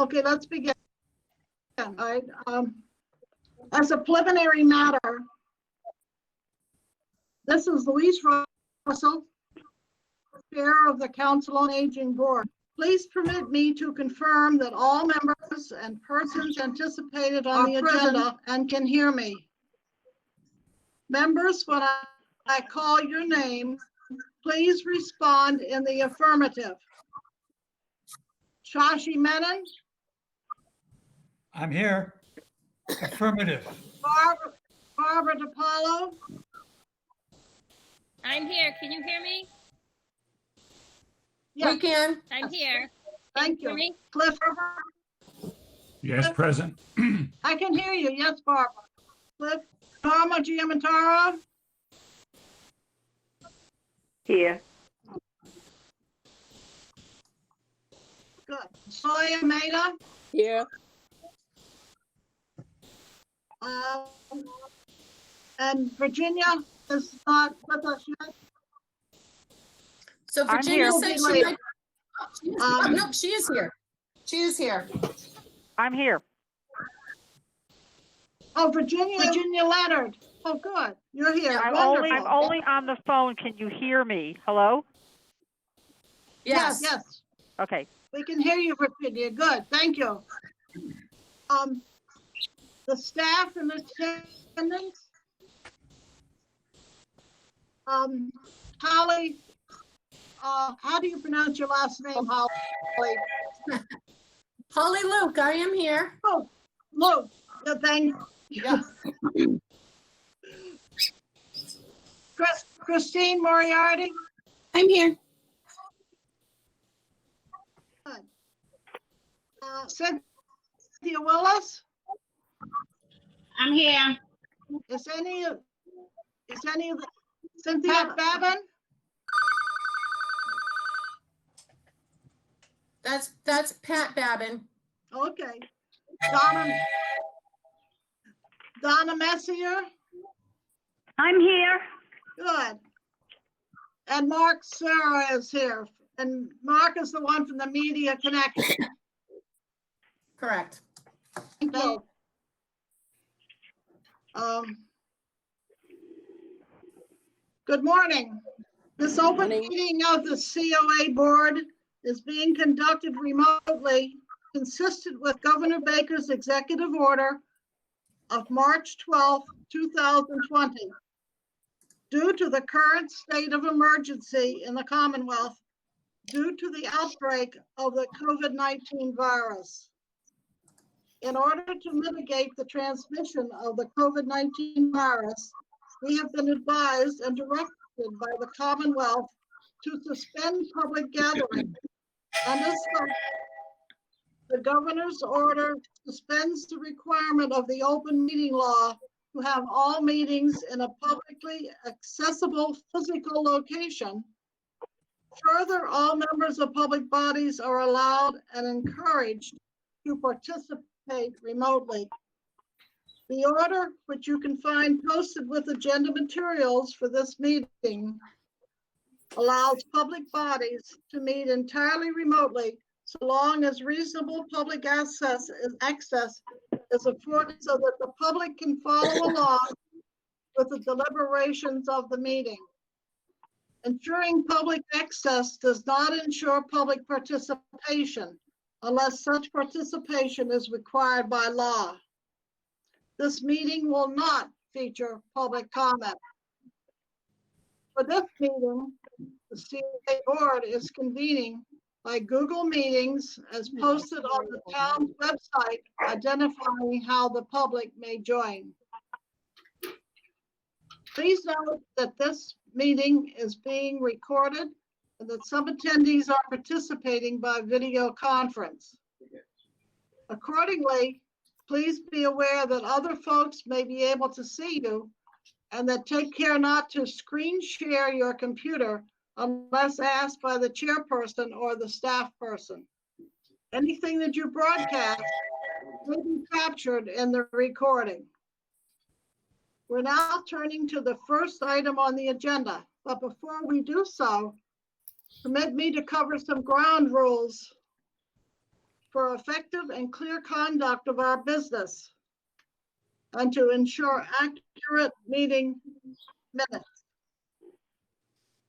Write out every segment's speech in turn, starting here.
Okay, let's begin. All right. As a preliminary matter, this is Louise Russell, Chair of the Council on Aging Board. Please permit me to confirm that all members and persons anticipated on the agenda and can hear me. Members, when I call your name, please respond in the affirmative. Shashi Menon? I'm here. Affirmative. Barbara DiPaolo? I'm here. Can you hear me? Yes. We can. I'm here. Thank Hear you. me? Cliff? Yes, present. I can hear you. Yes, Barbara. Cliff? Norma Giamantaro? Here. Good. Soya Maida? Here. And Virginia is not with us yet. So I'm Virginia here. said she might. No, she is here. She is here. I'm here. Oh, Virginia Leonard. Oh, good. You're here. I'm Wonderful. only on the phone. Can you hear me? Hello? Yes. Yes. Okay. We can hear you, Virginia. Good. Thank you. The staff in attendance. Holly, how do you pronounce your last name, Holly? Holly Luke, I am here. Oh, Luke. Good, thank you. Christine Moriarty. I'm here. Good. Cynthia Willis. I'm here. Is any of the Cynthia Babin? That's Pat Babin. Okay. Donna Messier. I'm here. Good. And Mark Serra is here. And Mark is the one from the Media Connection. Correct. Thank you. Good morning. This open meeting of the COA board is being conducted remotely, consistent with Governor Baker's executive order of March 12, 2020. Due to the current state of emergency in the Commonwealth, due to the outbreak of the COVID-19 virus. In order to mitigate the transmission of the COVID-19 virus, we have been advised and directed by the Commonwealth to suspend public gatherings. And as such, the governor's order suspends the requirement of the open meeting law to have all meetings in a publicly accessible physical location. Further, all members of public bodies are allowed and encouraged to participate remotely. The order, which you can find posted with agenda materials for this meeting, allows public bodies to meet entirely remotely so long as reasonable public access is afforded so that the public can follow along with the deliberations of the meeting. Ensuring public access does not ensure public participation unless such participation is required by law. This meeting will not feature public comment. For this meeting, the CA board is convening by Google Meetings as posted on the town's website, identifying how the public may join. Please note that this meeting is being recorded and that some attendees are participating by video conference. Accordingly, please be aware that other folks may be able to see you and that take care not to screen share your computer unless asked by the chairperson or the staff person. Anything that you broadcast will be captured in the recording. We're now turning to the first item on the agenda, but before we do so, permit me to cover some ground rules. for effective and clear conduct of our business and to ensure accurate meeting minutes.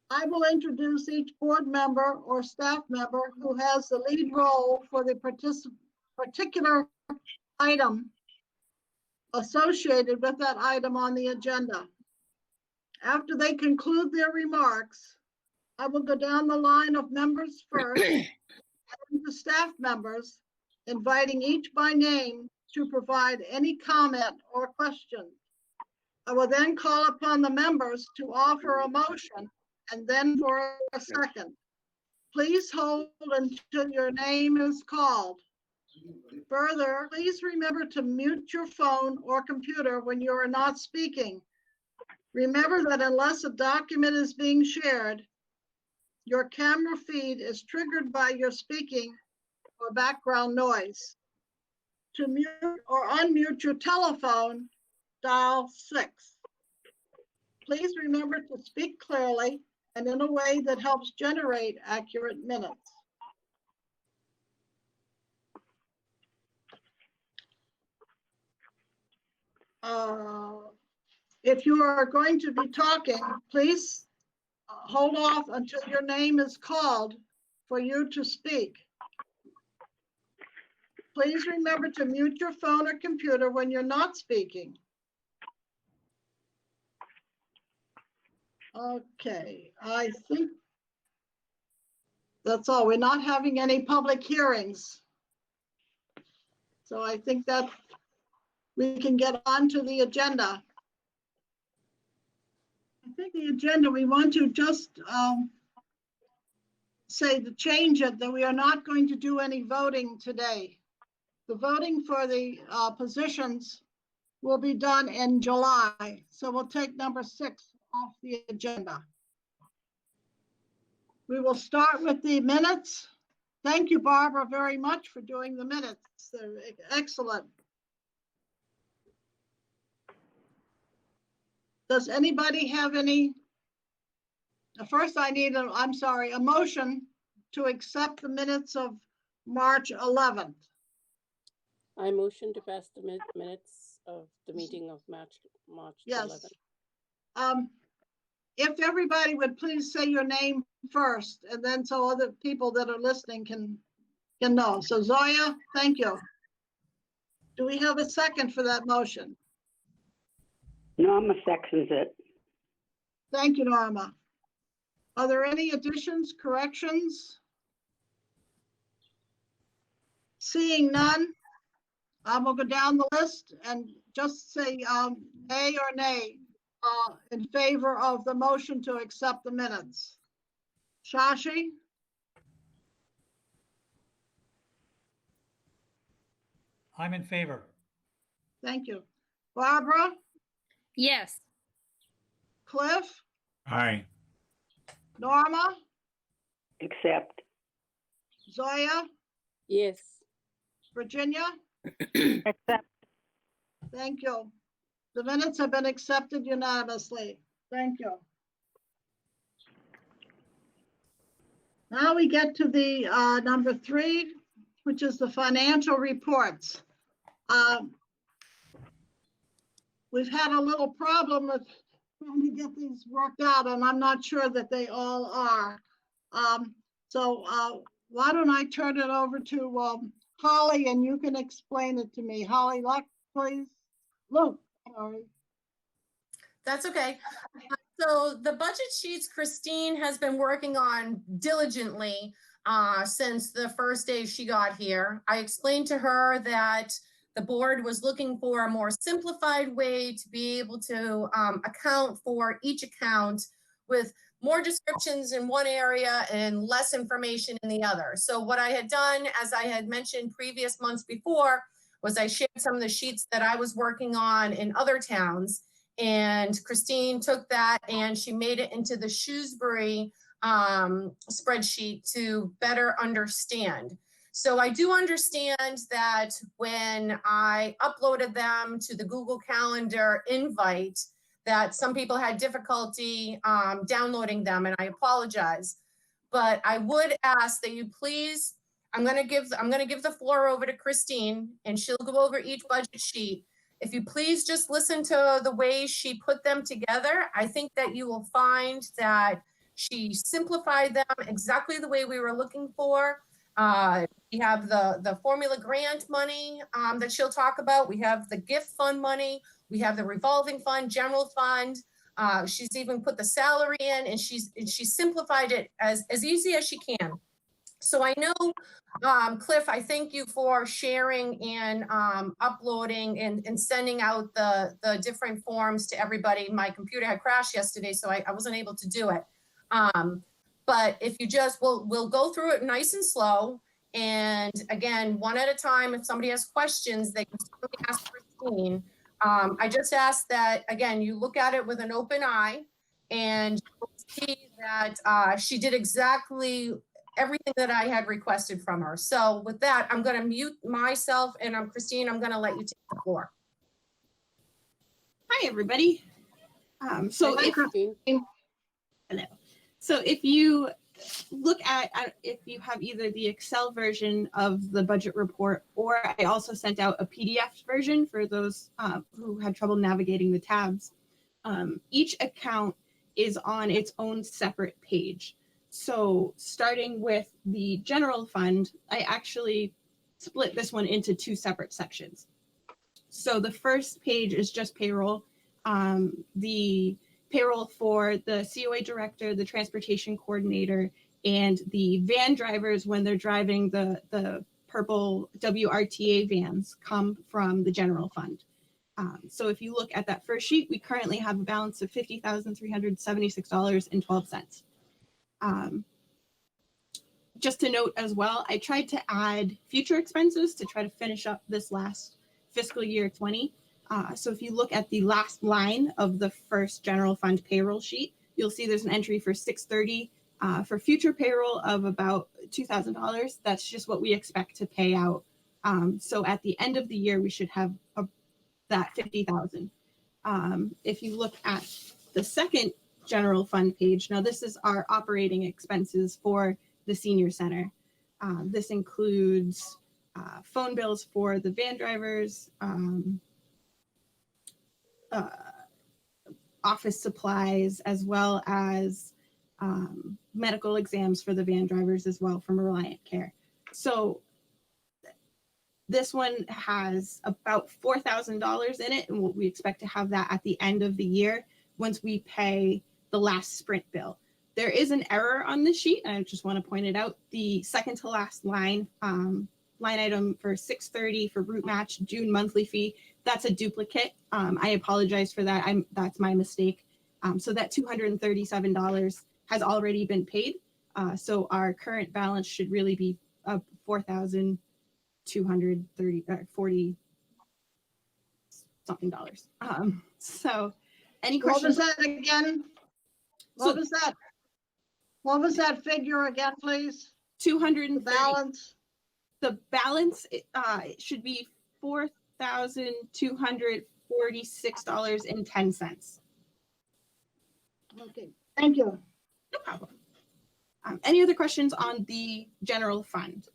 I will introduce each board member or staff member who has the lead role for the particular item associated with that item on the agenda. After they conclude their remarks, I will go down the line of members first and the staff members, inviting each by name to provide any comment or question. I will then call upon the members to offer a motion and then for a second. Please hold until your name is called. Further, please remember to mute your phone or computer when you are not speaking. Remember that unless a document is being shared, your camera feed is triggered by your speaking or background noise. To mute or unmute your telephone, dial 6. Please remember to speak clearly and in a way that helps generate accurate minutes. If you are going to be talking, please hold off until your name is called for you to speak. Please remember to mute your phone or computer when you're not speaking. Okay, I think that's all. We're not having any public hearings. So I think that we can get on to the agenda. I think the agenda, we want to just say to change it that we are not going to do any voting today. The voting for the positions will be done in July. So we'll take number 6 off the agenda. We will start with the minutes. Thank you, Barbara, very much for doing the minutes. They're excellent. Does anybody have any? First, I need a motion to accept the minutes of March 11th. I motion to pass the minutes of the meeting of March Yes. 11th. If everybody would please say your name first, and then so other people that are listening can know. So Zoya, thank you. Do we have a second for that motion? Norma seconds it. Thank you, Norma. Are there any additions, corrections? Seeing none, I will go down the list and just say yay or nay in favor of the motion to accept the minutes. Shashi? I'm in favor. Thank you. Barbara? Yes. Cliff? Aye. Norma? Accept. Zoya? Yes. Virginia? Accept. Thank you. The minutes have been accepted unanimously. Thank you. Now we get to the number 3, which is the financial reports. We've had a little problem with trying to get these worked out, and I'm not sure that they all are. So why don't I turn it over to Holly, and you can explain it to me. Holly Luck, please. Luke, sorry. That's okay. So the budget sheets Christine has been working on diligently since the first day she got here. I explained to her that the board was looking for a more simplified way to be able to account for each account with more descriptions in one area and less information in the other. So what I had done, as I had mentioned previous months before, was I shared some of the sheets that I was working on in other towns. And Christine took that and she made it into the Shrewsbury spreadsheet to better understand. So I do understand that when I uploaded them to the Google Calendar invite, that some people had difficulty downloading them, and I apologize. But I would ask that you please I'm gonna give the floor over to Christine, and she'll go over each budget sheet. If you please just listen to the way she put them together, I think that you will find that she simplified them exactly the way we were looking for. We have the formula grant money that she'll talk about. We have the gift fund money. We have the revolving fund, general fund. She's even put the salary in, and she simplified it as easy as she can. So I know, Cliff, I thank you for sharing and uploading and sending out the different forms to everybody. My computer had crashed yesterday, so I wasn't able to do it. But if you just, we'll go through it nice and slow. And again, one at a time, if somebody has questions, they can certainly ask Christine. I just ask that, again, you look at it with an open eye, and you'll see that she did exactly everything that I had requested from her. So with that, I'm going to mute myself, and Christine, I'm going to let you take the floor. Hi, everybody. So Hi, if, Christine. hello. So if you look at, if you have either the Excel version of the budget report, or I also sent out a PDF version for those who had trouble navigating the tabs. Each account is on its own separate page. So starting with the general fund, I actually split this one into two separate sections. So the first page is just payroll. The payroll for the COA director, the transportation coordinator, and the van drivers when they're driving the purple WRTA vans come from the general fund. So if you look at that first sheet, we currently have a balance of $50,376.12. Just to note as well, I tried to add future expenses to try to finish up this last fiscal year 20. So if you look at the last line of the first general fund payroll sheet, you'll see there's an entry for $630 for future payroll of about $2,000. That's just what we expect to pay out. So at the end of the year, we should have that $50,000. If you look at the second general fund page, now this is our operating expenses for the senior center. This includes phone bills for the van drivers, office supplies, as well as medical exams for the van drivers as well from Reliant Care. So this one has about $4,000 in it, and we expect to have that at the end of the year once we pay the last Sprint bill. There is an error on this sheet, and I just want to point it out. The second to last line, line item for $630 for route match June monthly fee, that's a duplicate. I apologize for that. That's my mistake. So that $237 has already been paid. So our current balance should really be $4,240 something dollars. So any questions? What was that again? So- What was that figure again, please? 230. The balance? The balance it should be $4,246.10. Okay, thank you. No problem. Any other questions on the general fund?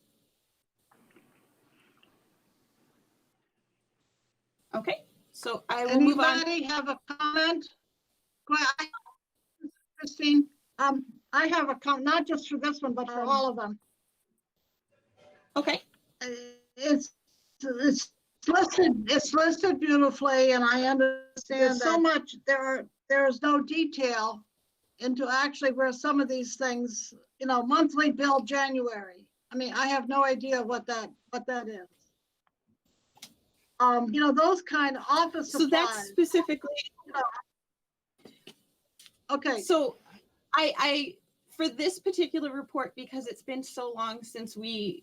Okay, so I will move on. Anybody have a comment? Christine, I have a comment, not just for this one, but for all of them. Okay, It's listed beautifully, and I understand so much, there is no detail into actually where some of these things, monthly bill January. I mean, I have no idea what that is. Those kind of office so supplies. that's specifically, Okay, so I for this particular report, because it's been so long since the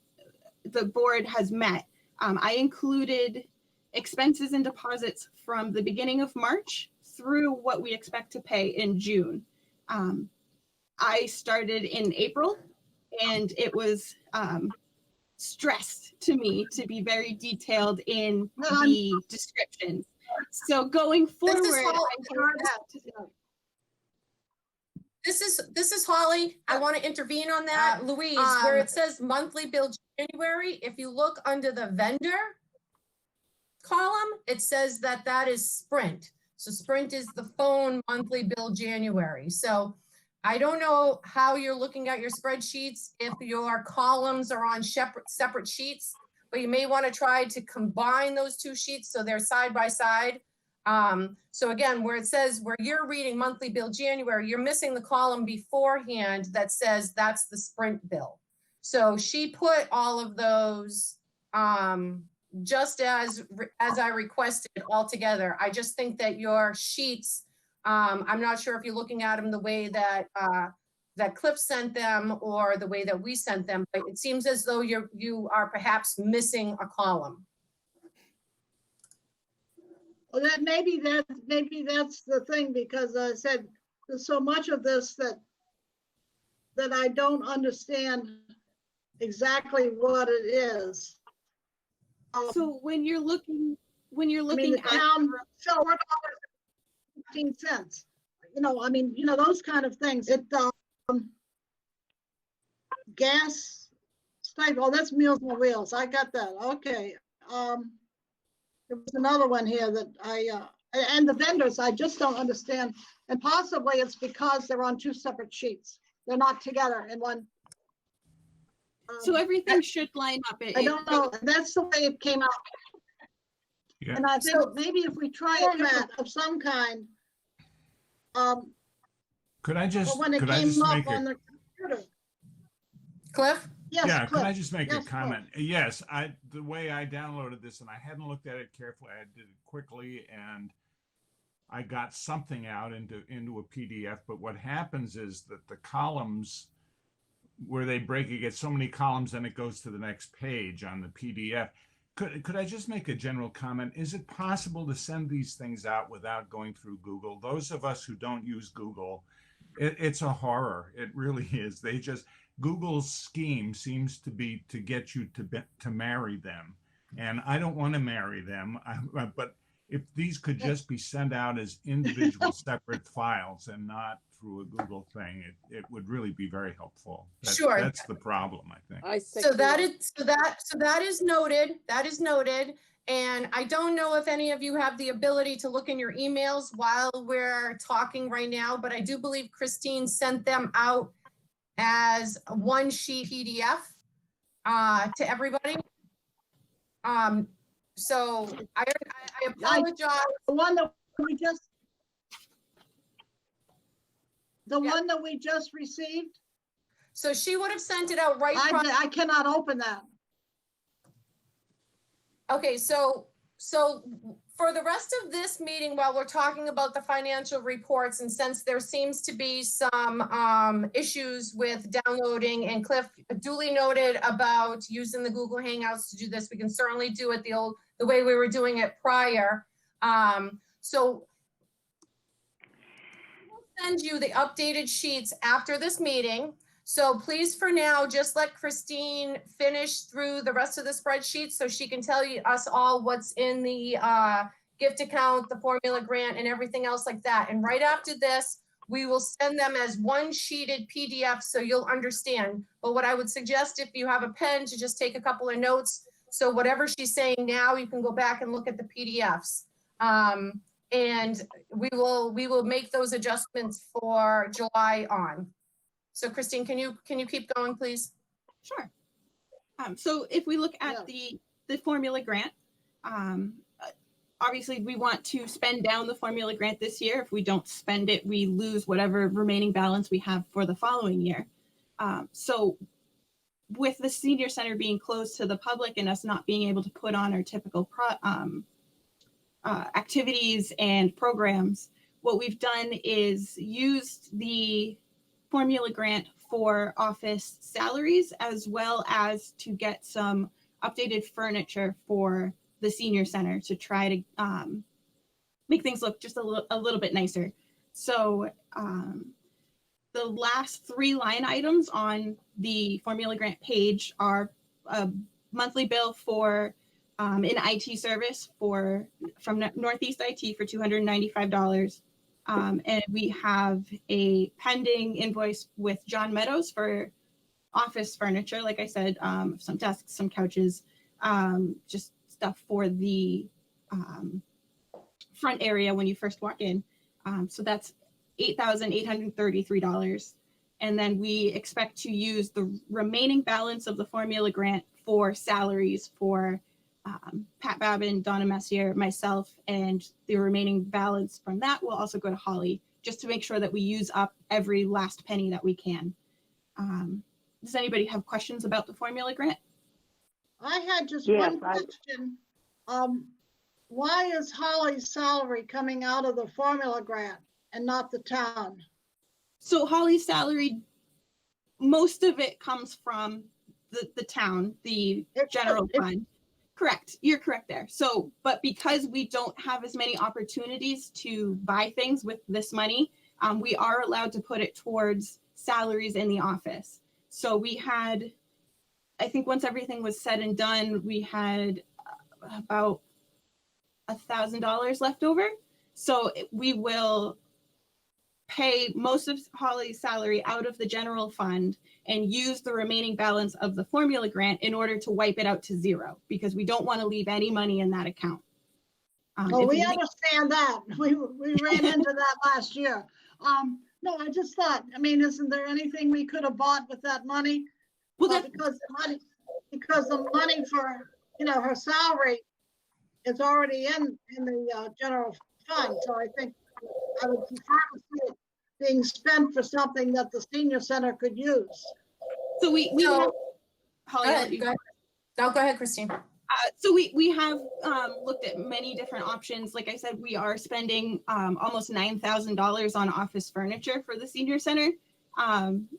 board has met, I included expenses and deposits from the beginning of March through what we expect to pay in June. I started in April, and it was stressed to me to be very detailed in the descriptions. So going forward, This is all- I heard that. this is Holly. I want to intervene on that. Louise, where it says monthly bill January, if you look under the vendor column, it says that that is Sprint. So Sprint is the phone monthly bill January. So I don't know how you're looking at your spreadsheets, if your columns are on separate sheets, but you may want to try to combine those two sheets so they're side by side. So again, where it says where you're reading monthly bill January, you're missing the column beforehand that says that's the Sprint bill. So she put all of those just as I requested all together. I just think that your sheets, I'm not sure if you're looking at them the way that that Cliff sent them or the way that we sent them, but it seems as though you are perhaps missing a column. Well, maybe that's the thing, because I said there's so much of this that I don't understand exactly what it is. So when you're looking the at town $4.15. Those kind of things. It gas stipend. Oh, that's Meals on Wheels. I got that. Okay. There was another one here that and the vendors, I just don't understand. And possibly it's because they're on two separate sheets. They're not together in one. so everything should line up. I don't know. That's the way it came out. Yeah. And I think maybe if we try a format of some kind, Could I just when it came make up on a, the computer. Cliff? Yes, yeah, Cliff. could I just make Yes, a comment? Yes, the way I downloaded this, and I hadn't looked at it carefully, I did it quickly, and I got something out into a PDF. But what happens is that the columns where they break, you get so many columns and it goes to the next page on the PDF. Could I just make a general comment? Is it possible to send these things out without going through Google? Those of us who don't use Google, it's a horror. It really is. Google's scheme seems to be to get you to marry them. And I don't want to marry them, but if these could just be sent out as individual separate files and not through a Google thing, it would really be very helpful. Sure. That's the problem, I think. So that is noted. That is noted. And I don't know if any of you have the ability to look in your emails while we're talking right now, but I do believe Christine sent them out as a one sheet PDF to everybody. So I apologize. The one that we just received, So she would have sent it out right. I cannot open that. Okay, so for the rest of this meeting, while we're talking about the financial reports, and since there seems to be some issues with downloading, and Cliff duly noted about using the Google Hangouts to do this, we can certainly do it the way we were doing it prior. So we'll send you the updated sheets after this meeting. So please, for now, just let Christine finish through the rest of the spreadsheet so she can tell us all what's in the gift account, the formula grant, and everything else like that. And right after this, we will send them as one sheeted PDF so you'll understand. But what I would suggest, if you have a pen, to just take a couple of notes. So whatever she's saying now, you can go back and look at the PDFs. And we will make those adjustments for July on. So Christine, can you keep going, please? Sure. So if we look at the formula grant, obviously we want to spend down the formula grant this year. If we don't spend it, we lose whatever remaining balance we have for the following year. So with the senior center being closed to the public and us not being able to put on our typical activities and programs, what we've done is used the formula grant for office salaries, as well as to get some updated furniture for the senior center to try to make things look just a little bit nicer. So the last three line items on the formula grant page are a monthly bill for an IT service from Northeast IT for $295, And we have a pending invoice with John Meadows for office furniture. Like I said, some desks, some couches, just stuff for the front area when you first walk in. So that's $8,833. And then we expect to use the remaining balance of the formula grant for salaries for Pat Babin, Donna Messier, myself, and the remaining balance from that will also go to Holly, just to make sure that we use up every last penny that we can. Does anybody have questions about the formula grant? I had just Yes, one question. Why is Holly's salary coming out of the formula grant and not the town? So Holly's salary, most of it comes from the town, the general fund. Correct. You're correct there. So, but because we don't have as many opportunities to buy things with this money, we are allowed to put it towards salaries in the office. So we had, I think once everything was said and done, we had about $1,000 left over. So we will pay most of Holly's salary out of the general fund and use the remaining balance of the formula grant in order to wipe it out to zero, because we don't want to leave any money in that account. Oh, we understand that. We ran into that last year. No, I just thought, I mean, isn't there anything we could have bought with that money? Well, because the money for, her salary is already in the general fund. So I think I would prefer to see it being spent for something that the senior center could use. So we have, Holly, go ahead, Christine. So we have looked at many different options. Like I said, we are spending almost $9,000 on office furniture for the senior center.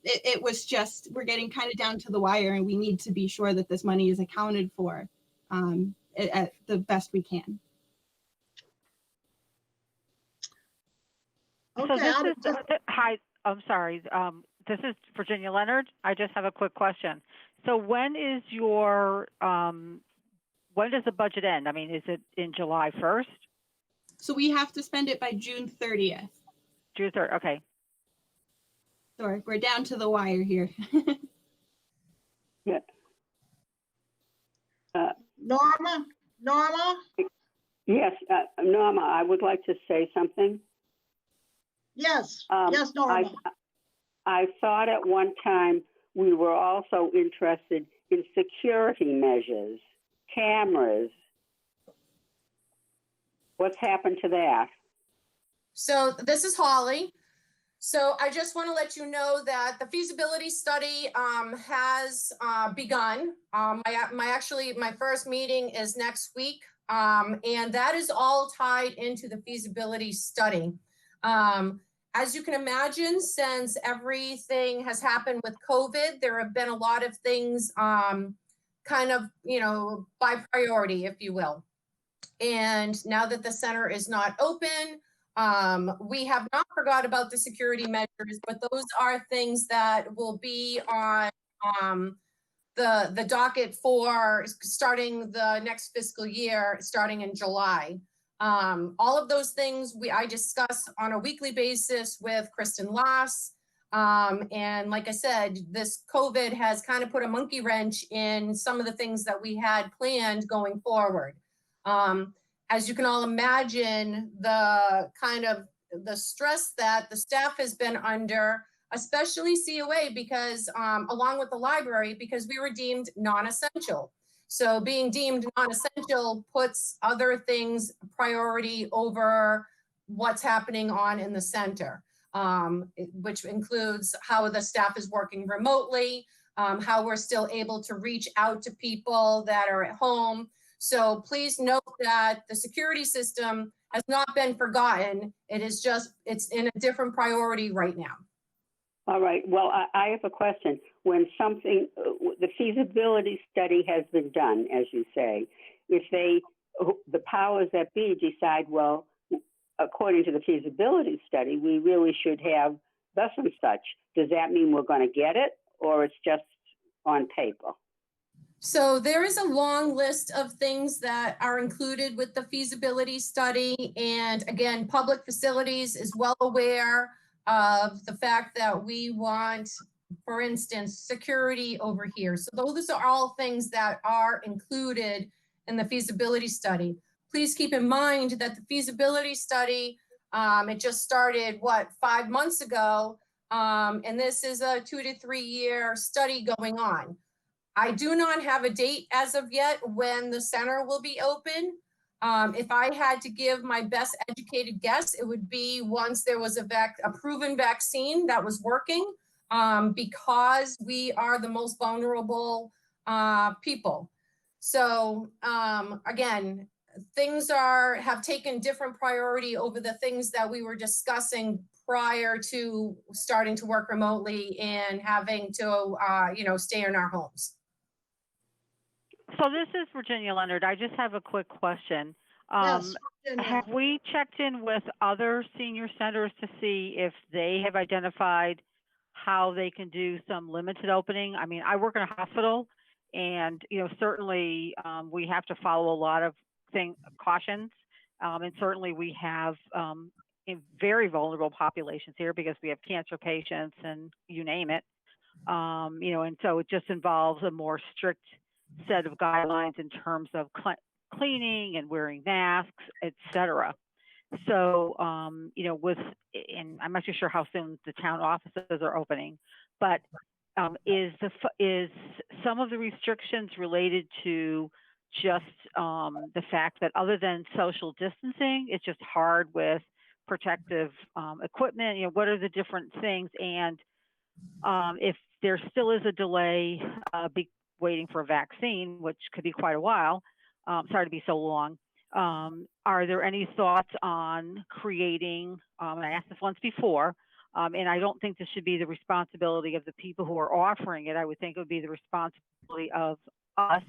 It was just, we're getting kind of down to the wire, and we need to be sure that this money is accounted for at the best we can. Okay, So this is, hi, I'm sorry. This is Virginia Leonard. I just have a quick question. So when is your, when does the budget end? I mean, is it in July 1st? So we have to spend it by June 30th. June 3rd, okay. Sorry, we're down to the wire here. Yeah. Norma? Yes, Norma, I would like to say something. Yes, yes, Norma. I thought at one time we were also interested in security measures, cameras. What's happened to that? So this is Holly. So I just want to let you know that the feasibility study has begun. My first meeting is next week, and that is all tied into the feasibility study. As you can imagine, since everything has happened with COVID, there have been a lot of things kind of, by priority, if you will. And now that the center is not open, we have not forgot about the security measures, but those are things that will be on the docket for starting the next fiscal year, starting in July. All of those things I discuss on a weekly basis with Kristen Lass. And like I said, this COVID has kind of put a monkey wrench in some of the things that we had planned going forward. As you can all imagine, the kind of the stress that the staff has been under, especially COA, because along with the library, because we were deemed non-essential. So being deemed non-essential puts other things priority over what's happening in the center, which includes how the staff is working remotely, how we're still able to reach out to people that are at home. So please note that the security system has not been forgotten. It's in a different priority right now. All right. Well, I have a question. When the feasibility study has been done, as you say, if the powers that be decide, well, according to the feasibility study, we really should have thus and such, does that mean we're going to get it, or it's just on paper? So there is a long list of things that are included with the feasibility study. And again, public facilities is well aware of the fact that we want, for instance, security over here. So those are all things that are included in the feasibility study. Please keep in mind that the feasibility study, it just started, 5 months ago? And this is a 2 to 3 year study going on. I do not have a date as of yet when the center will be open. If I had to give my best educated guess, it would be once there was a proven vaccine that was working, because we are the most vulnerable people. So again, things have taken different priority over the things that we were discussing prior to starting to work remotely and having to stay in our homes. So this is Virginia Leonard. I just have a quick question. Yes, Virginia. Have we checked in with other senior centers to see if they have identified how they can do some limited opening? I mean, I work in a hospital, and certainly we have to follow a lot of cautions, and certainly we have very vulnerable populations here because we have cancer patients and you name it. And so it just involves a more strict set of guidelines in terms of cleaning and wearing masks, etc. So, and I'm not too sure how soon the town offices are opening, but is some of the restrictions related to just the fact that other than social distancing, it's just hard with protective equipment? What are the different things? And if there still is a delay, waiting for a vaccine, which could be quite a while, sorry to be so long, are there any thoughts on creating, and I asked this once before, and I don't think this should be the responsibility of the people who are offering it. I would think it would be the responsibility of us,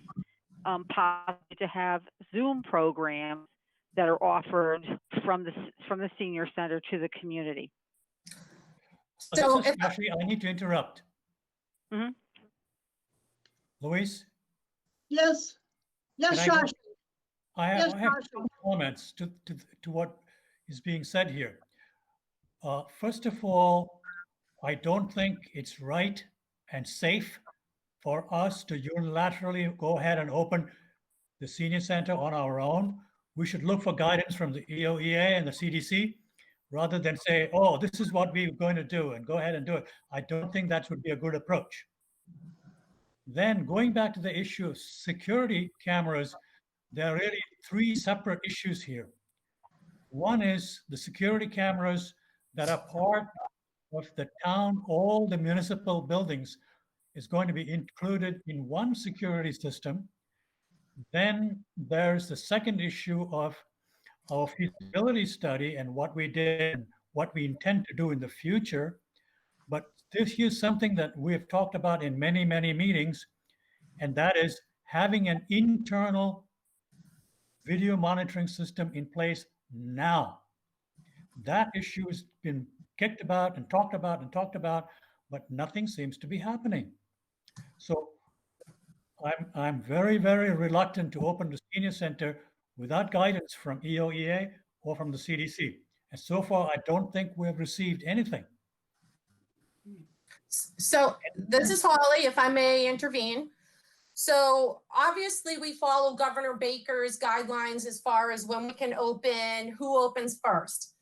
possibly to have Zoom programs that are offered from the senior center to the community. So Actually, I need to interrupt. Mm-hmm. Luis? Yes, yes, Can I go? Shashi. I Yes, have Shashi. two comments to what is being said here. First of all, I don't think it's right and safe for us to unilaterally go ahead and open the senior center on our own. We should look for guidance from the EOEA and the CDC rather than say, oh, this is what we're going to do and go ahead and do it. I don't think that would be a good approach. Then going back to the issue of security cameras, there are really three separate issues here. One is the security cameras that are part of the town, all the municipal buildings is going to be included in one security system. Then there's the second issue of our feasibility study and what we did and what we intend to do in the future. But this is something that we have talked about in many, many meetings, and that is having an internal video monitoring system in place now. That issue has been kicked about and talked about, but nothing seems to be happening. So I'm very, very reluctant to open the senior center without guidance from EOEA or from the CDC. And so far, I don't think we've received anything. So this is Holly, if I may intervene. So obviously we follow Governor Baker's guidelines as far as when we can open, who opens first.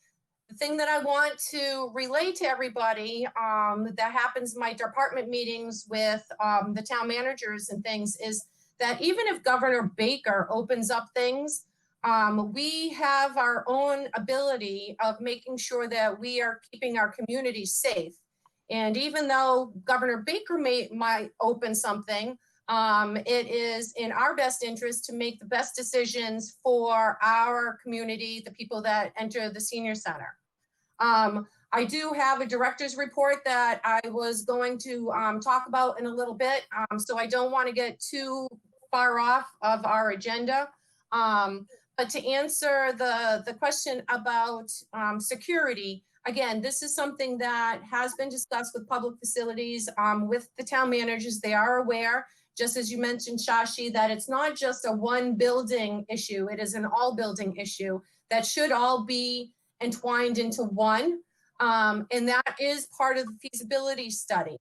The thing that I want to relay to everybody that happens in my department meetings with the town managers and things is that even if Governor Baker opens up things, we have our own ability of making sure that we are keeping our community safe. And even though Governor Baker might open something, it is in our best interest to make the best decisions for our community, the people that enter the senior center. I do have a director's report that I was going to talk about in a little bit, so I don't want to get too far off of our agenda. But to answer the question about security, again, this is something that has been discussed with public facilities, with the town managers. They are aware. just as you mentioned, Shashi, that it's not just a one building issue, it is an all building issue that should all be entwined into one. And that is part of the feasibility study.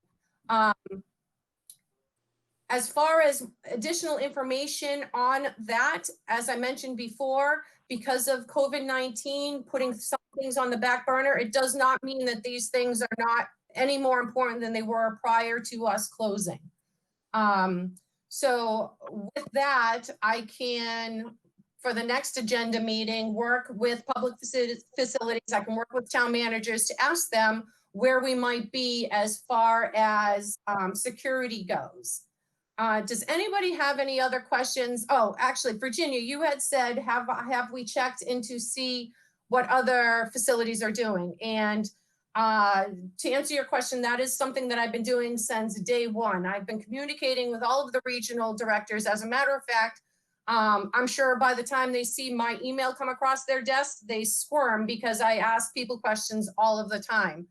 As far as additional information on that, as I mentioned before, because of COVID-19 putting some things on the back burner, it does not mean that these things are not any more important than they were prior to us closing. So with that, I can, for the next agenda meeting, work with public facilities. I can work with town managers to ask them where we might be as far as security goes. Does anybody have any other questions? Oh, actually, Virginia, you had said, have we checked into see what other facilities are doing? And to answer your question, that is something that I've been doing since day one. I've been communicating with all of the regional directors. As a matter of fact, I'm sure by the time they see my email come across their desk, they squirm because I ask people questions all of the time.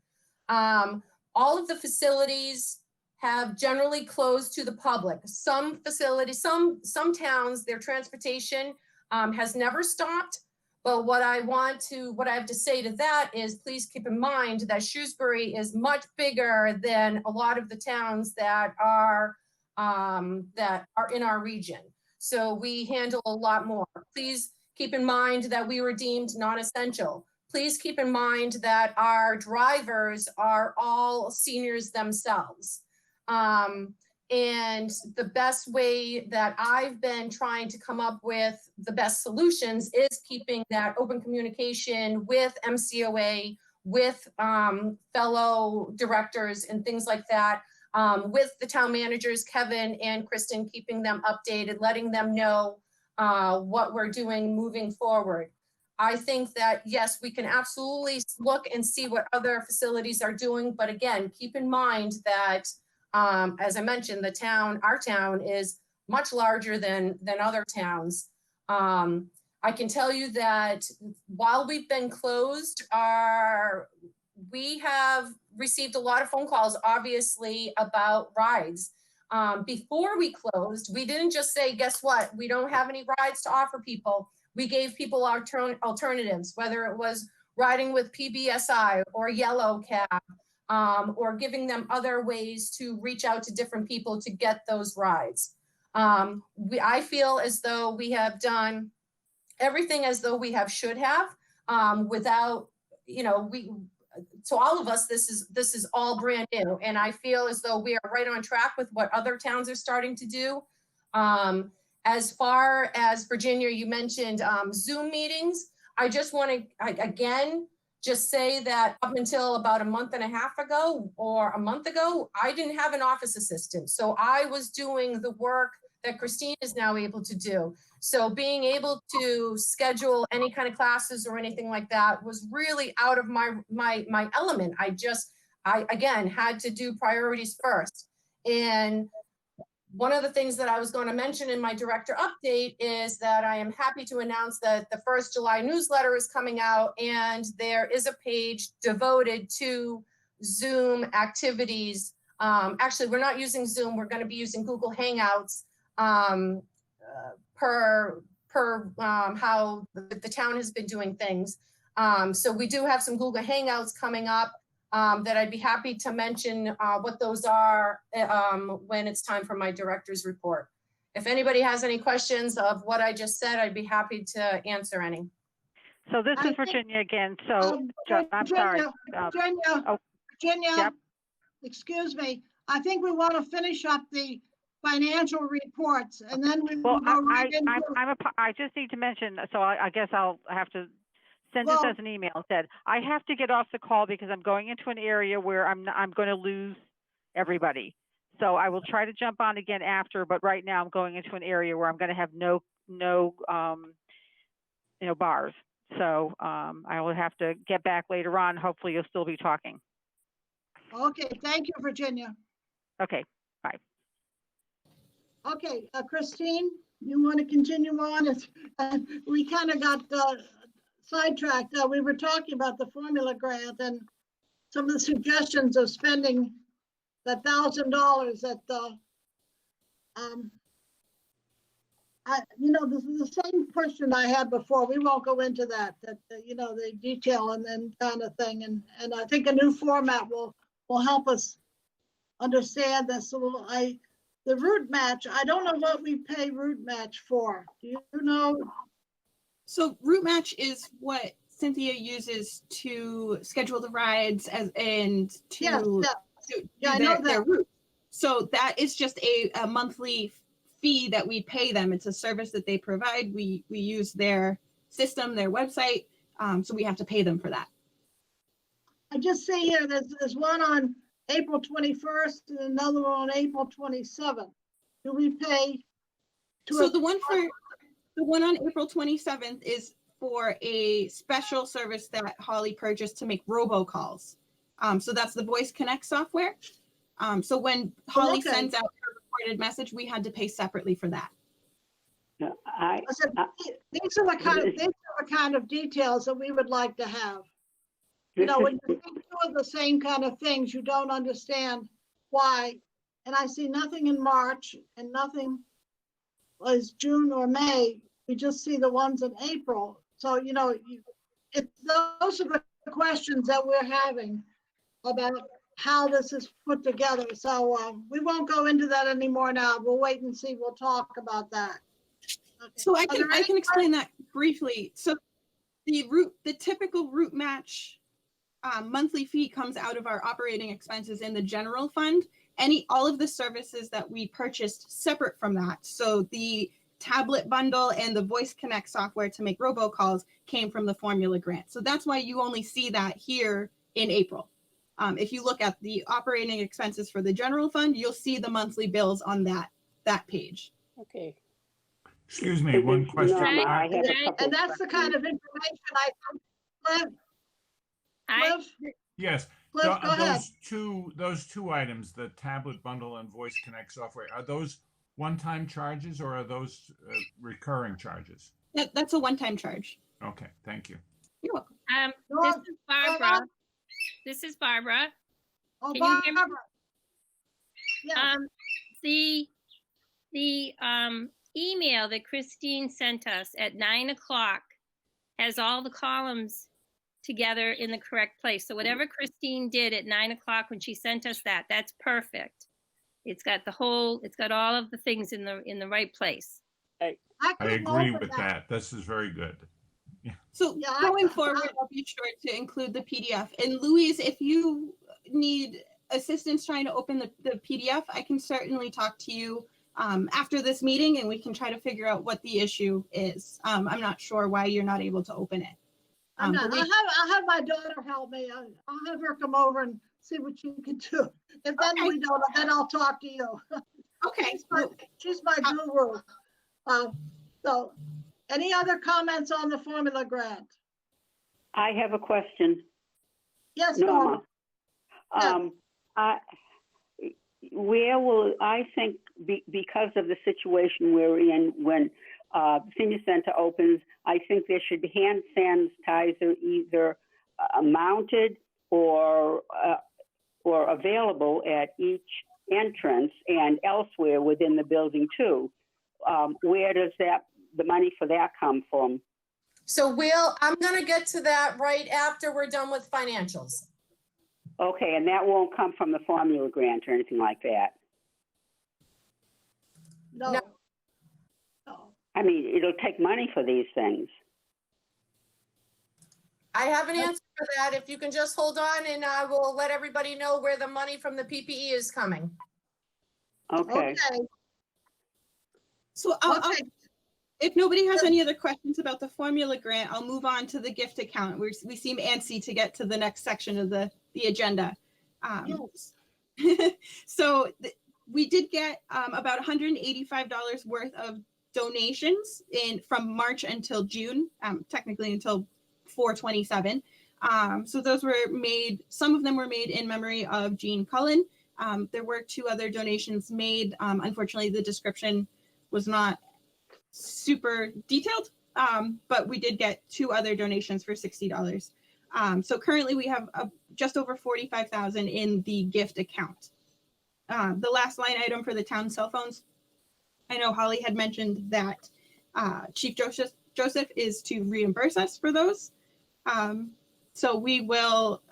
All of the facilities have generally closed to the public. Some facilities, some towns, their transportation has never stopped. But what I have to say to that is, please keep in mind that Shrewsbury is much bigger than a lot of the towns that are in our region. So we handle a lot more. Please keep in mind that we were deemed non-essential. Please keep in mind that our drivers are all seniors themselves. And the best way that I've been trying to come up with the best solutions is keeping that open communication with MCOA, with fellow directors and things like that, with the town managers, Kevin and Kristen, keeping them updated, letting them know what we're doing moving forward. I think that, yes, we can absolutely look and see what other facilities are doing. But again, keep in mind that as I mentioned, our town is much larger than other towns. I can tell you that while we've been closed, we have received a lot of phone calls, obviously, about rides. Before we closed, we didn't just say, guess what? We don't have any rides to offer people. We gave people alternatives, whether it was riding with PBSI or Yellow Cab, or giving them other ways to reach out to different people to get those rides. I feel as though we have done everything as though we should have, without, to all of us, this is all brand new. And I feel as though we are right on track with what other towns are starting to do. As far as Virginia, you mentioned Zoom meetings. I just want to, again, just say that up until about a month and a half ago or a month ago, I didn't have an office assistant. So I was doing the work that Christine is now able to do. So being able to schedule any kind of classes or anything like that was really out of my element. I again had to do priorities first. And one of the things that I was going to mention in my director update is that I am happy to announce that the first July newsletter is coming out, and there is a page devoted to Zoom activities. Actually, we're not using Zoom. We're going to be using Google Hangouts per how the town has been doing things. So we do have some Google Hangouts coming up. That I'd be happy to mention what those are when it's time for my director's report. If anybody has any questions of what I just said, I'd be happy to answer any. So this is Virginia again. So I'm sorry. Virginia, yep. Excuse me. I think we want to finish up the financial reports and then we will go right into. I just need to mention, so I guess I'll have to send this as an email. Said I have to get off the call because I'm going into an area where I'm going to lose everybody. So I will try to jump on again after, but right now I'm going into an area where I'm going to have no bars. So I will have to get back later on. Hopefully you'll still be talking. Okay, thank you, Virginia. Okay, bye. Okay, Christine, you want to continue on? We kind of got sidetracked. We were talking about the formula grant and some of the suggestions of spending the $1,000 at the This is the same question I had before. We won't go into that, the detail and then kind of thing. And I think a new format will help us understand this. So the route match, I don't know what we pay route match for. Do you know? So route match is what Cynthia uses to schedule the rides and to, Yes, to yeah, I do know their that. route. So that is just a monthly fee that we pay them. It's a service that they provide. We use their system, their website. So we have to pay them for that. I just see here there's one on April 21st and another one on April 27th. Do we pay? So the one on April 27th is for a special service that Holly purchased to make robocalls. So that's the Voice Connect software. So when Holly sends out her recorded message, we had to pay separately for that. These are the kind of details that we would like to have. When you see two of the same kind of things, you don't understand why. And I see nothing in March and nothing was June or May. We just see the ones in April. So, those are the questions that we're having about how this is put together. So we won't go into that anymore now. We'll wait and see. We'll talk about that. Okay. So I can explain that briefly. So the typical route match monthly fee comes out of our operating expenses in the general fund. All of the services that we purchased separate from that. So the tablet bundle and the Voice Connect software to make robocalls came from the formula grant. So that's why you only see that here in April. If you look at the operating expenses for the general fund, you'll see the monthly bills on that page. Okay. Excuse me, one question. And that's the kind of information Cliff? Yes. Cliff, go ahead. Those two items, the tablet bundle and Voice Connect software, are those one-time charges or are those recurring charges? That's a one-time charge. Okay, thank you. You're welcome. This is Barbara. This is Barbara. Oh, Can you hear me? Barbara. Yes. The email that Christine sent us at 9 o'clock has all the columns together in the correct place. So whatever Christine did at 9 o'clock when she sent us that's perfect. It's got all of the things in the right place. I agree with that. This is very good. Yeah. So going forward, I'll be sure to include the PDF. And Louise, if you need assistance trying to open the PDF, I can certainly talk to you after this meeting and we can try to figure out what the issue is. I'm not sure why you're not able to open it. I'll have my daughter help me. I'll have her come over and see what she can do. If then we don't, then I'll talk to you. Okay. She's my guru. So any other comments on the formula grant? I have a question. Yes, Norma. Yeah. Where will, I think, because of the situation we're in when senior center opens, I think there should be hand sanitizer either mounted or available at each entrance and elsewhere within the building too. Where does the money for that come from? So I'm gonna get to that right after we're done with financials. Okay, and that won't come from the formula grant or anything like that? No. I mean, it'll take money for these things. I have an answer for that. If you can just hold on and I will let everybody know where the money from the PPE is coming. Okay. So if nobody has any other questions about the formula grant, I'll move on to the gift account. We seem antsy to get to the next section of the agenda. So we did get about $185 worth of donations from March until June, technically until 4/27. So those were made, some of them were made in memory of Jean Cullen. There were 2 other donations made. Unfortunately, the description was not super detailed, but we did get 2 other donations for $60. So currently we have just over $45,000 in the gift account. The last line item for the town cell phones I know Holly had mentioned that Chief Joseph is to reimburse us for those. So we will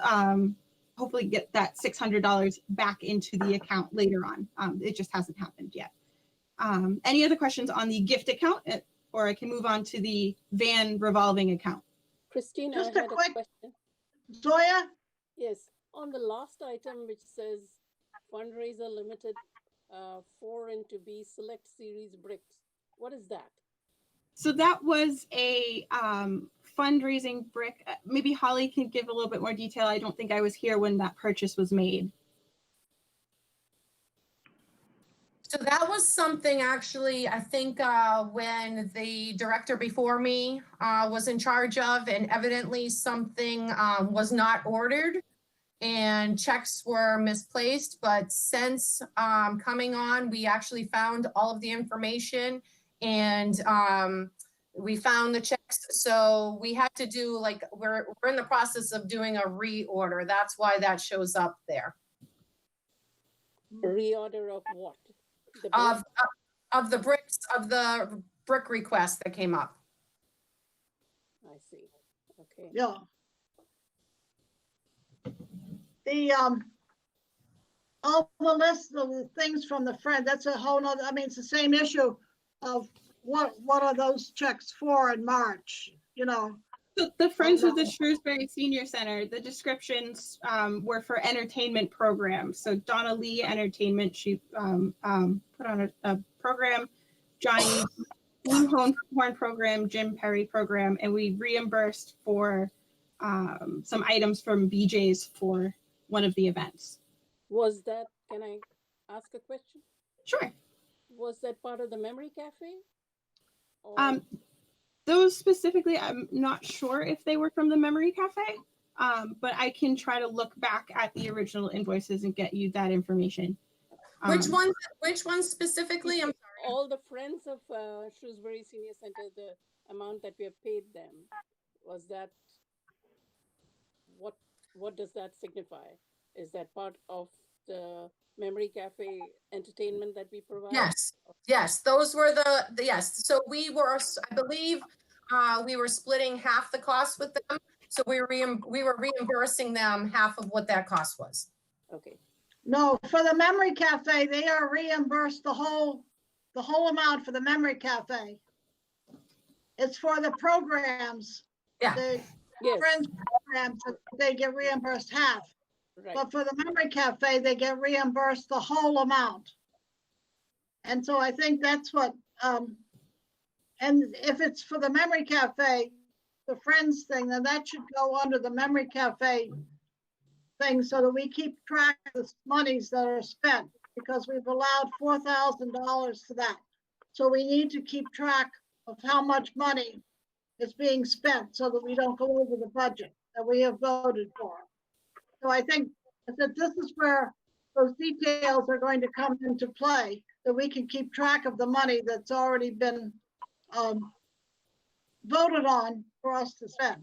hopefully get that $600 back into the account later on. It just hasn't happened yet. Any other questions on the gift account, or I can move on to the van revolving account? Christine, Just I a had quick- a question. Zoya, Yes, on the last item, which says fundraiser limited 4 into B select series bricks. What is that? So that was a fundraising brick. Maybe Holly can give a little bit more detail. I don't think I was here when that purchase was made. So that was something actually, I think, when the director before me was in charge of, and evidently something was not ordered and checks were misplaced. But since coming on, we actually found all of the information, and we found the checks. So we had to do, like, we're in the process of doing a reorder. That's why that shows up there. Reorder of what? The Of the bricks, of the brick request that came up. I see. Okay. yeah. The, all the list of the things from the friend, that's a whole nother, I mean, it's the same issue of what are those checks for in March, you know? So the Friends of the Shrewsbury Senior Center, the descriptions were for entertainment programs. So Donna Lee Entertainment, she put on a program, Johnny Blue Horn program, Jim Perry program, and we reimbursed for some items from BJ's for one of the events. Was that, can I ask a question? Sure. Was that part of the Memory Cafe? Or- Those specifically, I'm not sure if they were from the Memory Cafe, but I can try to look back at the original invoices and get you that information. Which ones specifically? I'm sorry. all the Friends of Shrewsbury Senior Center, the amount that we have paid them, was that, what does that signify? Is that part of the Memory Cafe entertainment that we provide? Yes, those were the yes. So we were, I believe, we were splitting half the cost with them. So we were reimbursing them half of what that cost was. Okay. No, for the Memory Cafe, they are reimbursed the whole amount for the Memory Cafe. It's for the programs. Yeah. The Yes, Friends programs, they get reimbursed half. right. But for the Memory Cafe, they get reimbursed the whole amount. And so I think that's what, and if it's for the Memory Cafe, the Friends thing, then that should go under the Memory Cafe thing so that we keep track of the monies that are spent, because we've allowed $4,000 for that. So we need to keep track of how much money is being spent so that we don't go over the budget that we have voted for. So I think that this is where those details are going to come into play, that we can keep track of the money that's already been voted on for us to spend.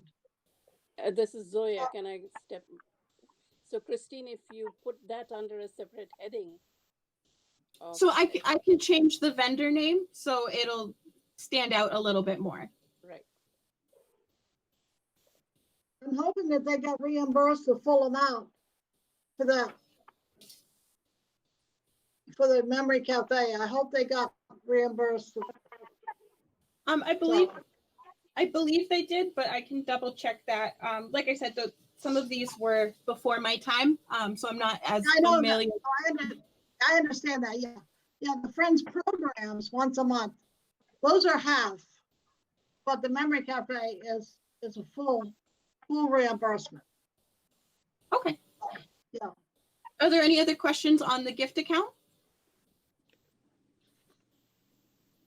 This is Zoya, can I step? So Christine, if you put that under a separate heading. So I can change the vendor name so it'll stand out a little bit more. Right. I'm hoping that they get reimbursed the full amount for that. For the Memory Cafe, I hope they got reimbursed. I believe they did, but I can double check that. Like I said, some of these were before my time, so I'm not as I know that. familiar. I understand that, yeah. Yeah, the Friends programs once a month, those are half. But the Memory Cafe is a full reimbursement. Okay. Yeah. Are there any other questions on the gift account?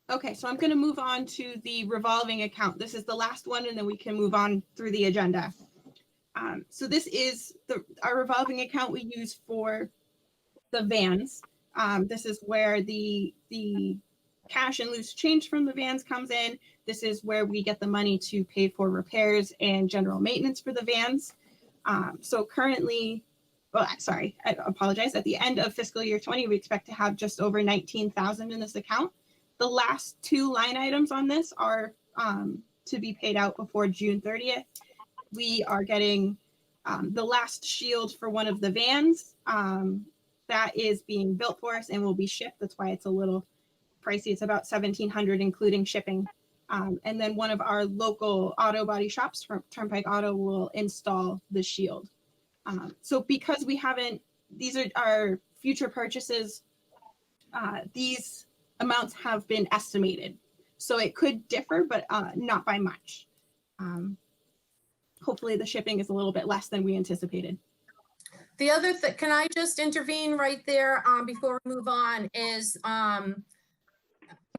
Okay, so I'm going to move on to the revolving account. This is the last one, and then we can move on through the agenda. So this is our revolving account we use for the vans. This is where the cash and loose change from the vans comes in. This is where we get the money to pay for repairs and general maintenance for the vans. So currently, well, sorry, I apologize. At the end of fiscal year 20, we expect to have just over 19,000 in this account. The last two line items on this are to be paid out before June 30th. We are getting the last shield for one of the vans that is being built for us and will be shipped. That's why it's a little pricey. It's about $1,700 including shipping. And then one of our local auto body shops from Turnpike Auto will install the shield. So because we haven't, these are our future purchases, these amounts have been estimated. So it could differ, but not by much. Hopefully the shipping is a little bit less than we anticipated. The other thing, can I just intervene right there before we move on, is I'm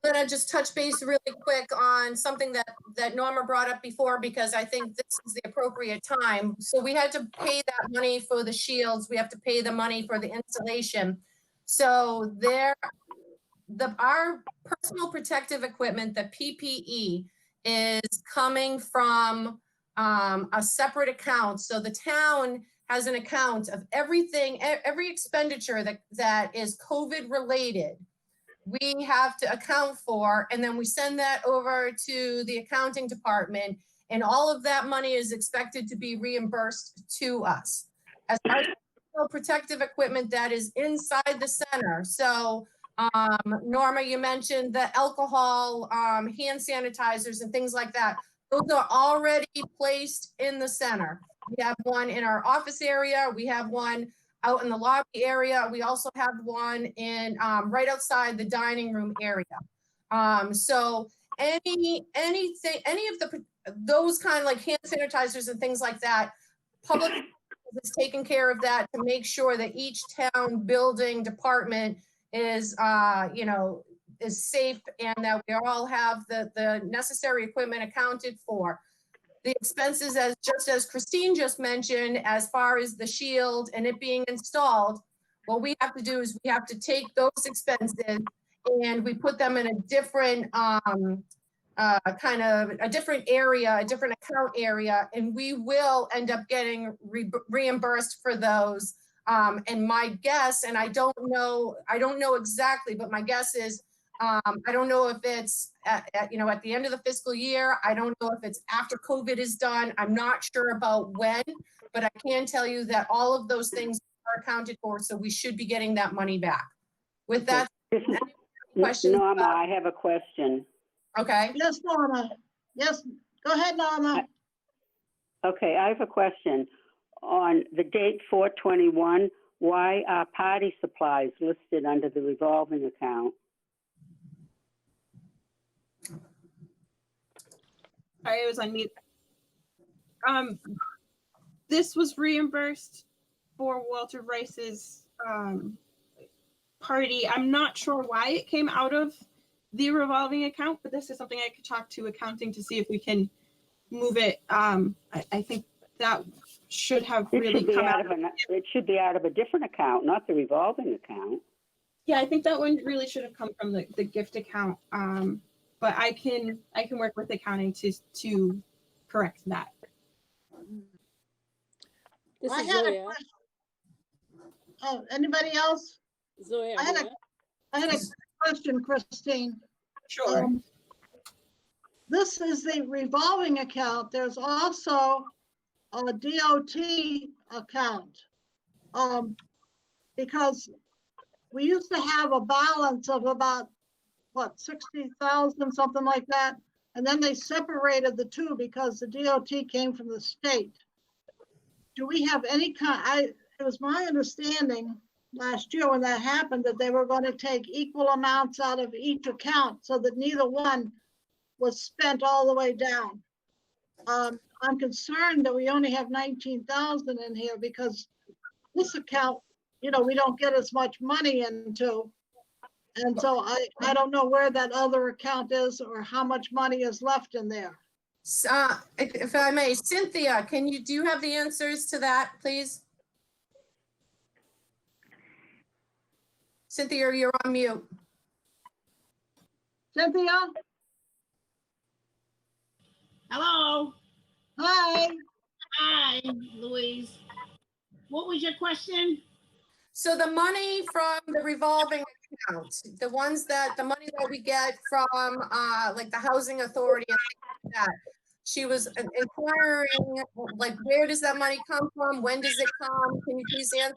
gonna just touch base really quick on something that Norma brought up before, because I think this is the appropriate time. So we had to pay that money for the shields. We have to pay the money for the installation. So our personal protective equipment, the PPE, is coming from a separate account. So the town has an account of everything, every expenditure that is COVID related, we have to account for, and then we send that over to the accounting department, and all of that money is expected to be reimbursed to us as our protective equipment that is inside the center. So Norma, you mentioned the alcohol, hand sanitizers and things like that. Those are already placed in the center. We have one in our office area. We have one out in the lobby area. We also have one in right outside the dining room area. So any of those kind of like hand sanitizers and things like that, public is taking care of that to make sure that each town building department is is safe, and that we all have the necessary equipment accounted for. The expenses, just as Christine just mentioned, as far as the shield and it being installed, what we have to do is we have to take those expenses and we put them in a different kind of a different area, a different account area, and we will end up getting reimbursed for those. And my guess, and I don't know exactly, but my guess is, I don't know if it's at the end of the fiscal year. I don't know if it's after COVID is done. I'm not sure about when, but I can tell you that all of those things are accounted for, so we should be getting that money back. With that, questions? Norma, I have a question. Okay. Yes, Norma. Yes, go ahead, Norma. Okay, I have a question. On the date 4/21, why are party supplies listed under the revolving account? Sorry, I was on mute. This was reimbursed for Walter Rice's party. I'm not sure why it came out of the revolving account, but this is something I could talk to accounting to see if we can move it. I think that should have really come out of it should be out of a different account, not the revolving account. Yeah, I think that one really should have come from the gift account. But I can work with accounting to correct that. This I is had a Zoya. question. Oh, anybody else? Zoya. I had a question, Christine. Sure. This is the revolving account. There's also a DOT account. Because we used to have a balance of about, what, 60,000, something like that. And then they separated the two because the DOT came from the state. Do we have any kind, it was my understanding last year when that happened that they were going to take equal amounts out of each account so that neither one was spent all the way down. I'm concerned that we only have 19,000 in here because this account, we don't get as much money into. And so I don't know where that other account is or how much money is left in there. If I may, Cynthia, do you have the answers to that, please? Cynthia, you're on mute. Cynthia? Hello. Hi. Hi, Louise. What was your question? So the money from the revolving account, the ones that, the money that we get from, like the housing authority and things like that. She was inquiring, like, where does that money come from? When does it come? Can you please answer?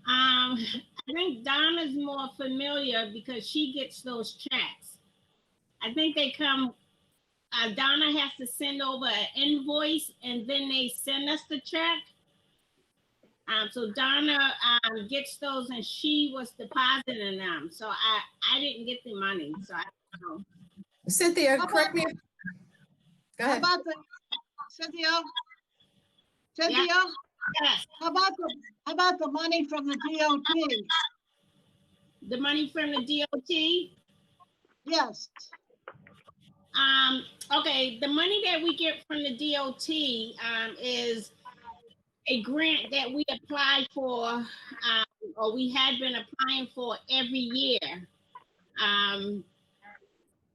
I think Donna's more familiar because she gets those checks. I think they come, Donna has to send over an invoice and then they send us the check. So Donna gets those and she was depositing them. So I didn't get the money, so I don't know. Cynthia, correct me. Go How ahead. about the, Cynthia? Cynthia, Yes, how about the money from the DOT? the money from the DOT. Yes, Okay, the money that we get from the DOT is a grant that we apply for, or we had been applying for every year.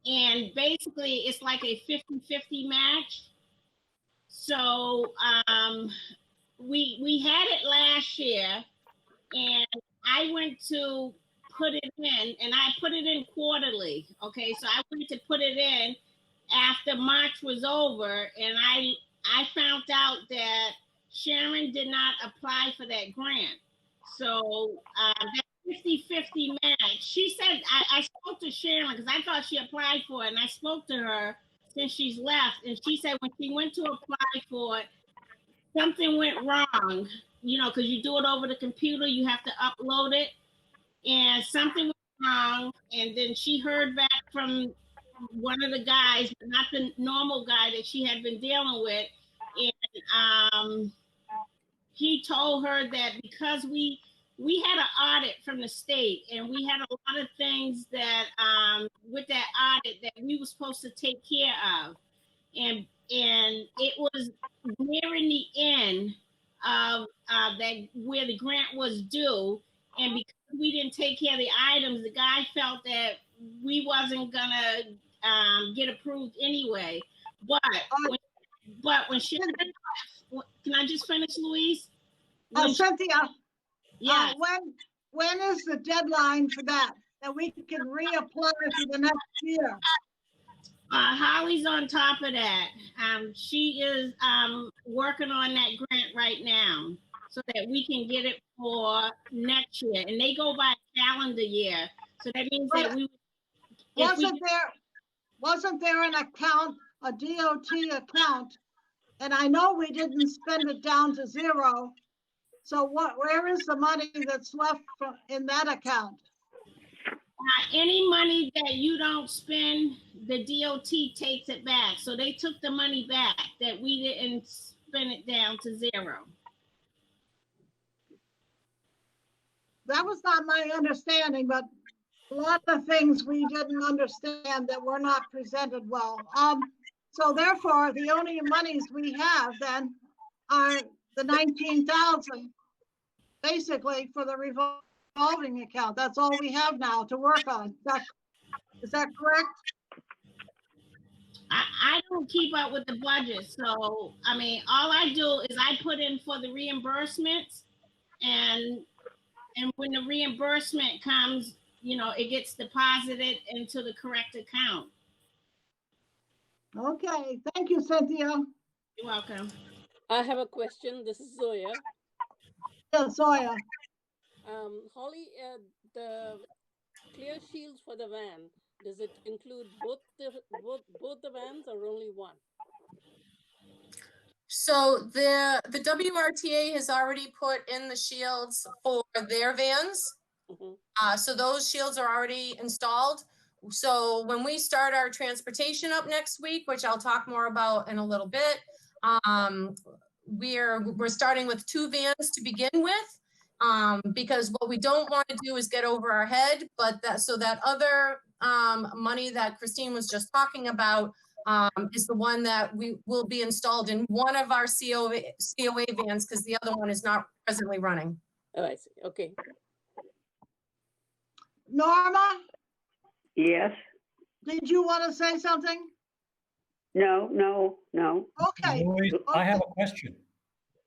And basically it's like a 50-50 match. So we had it last year and I went to put it in and I put it in quarterly. Okay, so I went to put it in after March was over and I found out that Sharon did not apply for that grant. So that 50-50 match, she said, I spoke to Sharon because I thought she applied for it and I spoke to her since she's left and she said when she went to apply for it, something went wrong, you know, because you do it over the computer, you have to upload it and something went wrong and then she heard back from one of the guys, but not the normal guy that she had been dealing with, and he told her that because we had an audit from the state and we had a lot of things that with that audit that we were supposed to take care of, and it was nearing the end of that where the grant was due, and because we didn't take care of the items, the guy felt that we wasn't gonna get approved anyway. But when she, can I just finish, Louise? Cynthia, Yeah. when is the deadline for that we can reapply for the next year? Holly's on top of that. She is working on that grant right now so that we can get it for next year. And they go by calendar year. So that means that we wasn't there an account, a DOT account, and I know we didn't spend it down to zero. So where is the money that's left in that account? Any money that you don't spend, the DOT takes it back. So they took the money back that we didn't spend it down to zero. That was not my understanding, but a lot of things we didn't understand that were not presented well. So therefore, the only monies we have then are the 19,000, basically for the revolving account. That's all we have now to work on. Is that correct? I don't keep up with the budget. So, I mean, all I do is I put in for the reimbursements and when the reimbursement comes, you know, it gets deposited into the correct account. Okay, thank you, Cynthia. You're welcome. I have a question. This is Zoya. Yeah, Zoya. Holly, the clear shields for the van, does it include both the vans or only one? So the WRTA has already put in the shields for their vans. Mm-hmm. So those shields are already installed. So when we start our transportation up next week, which I'll talk more about in a little bit, we're starting with 2 vans to begin with, because what we don't want to do is get over our head, but that other money that Christine was just talking about is the one that we will be installed in one of our COA vans because the other one is not presently running. Oh, I see. Okay. Norma, Yes? did you want to say something? No. Okay. Louise, I have a question.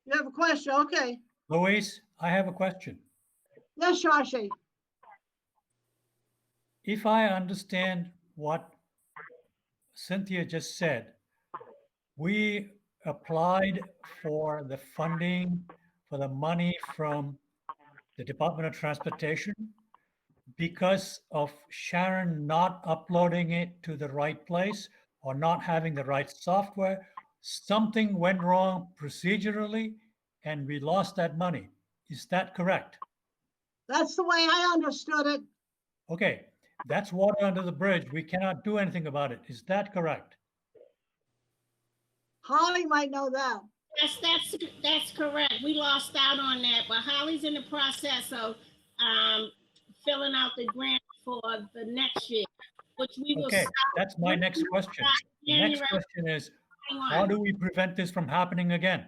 You have a question? Okay. Louise, I have a question. Yes, Shashi. If I understand what Cynthia just said, we applied for the funding for the money from the Department of Transportation because of Sharon not uploading it to the right place or not having the right software. Something went wrong procedurally and we lost that money. Is that correct? That's the way I understood it. Okay, that's water under the bridge. We cannot do anything about it. Is that correct? Holly might know that. Yes, that's correct. We lost out on that, but Holly's in the process of filling out the grant for the next year, which we will Okay, start. that's my next question. The next question is, how do we prevent this from happening again?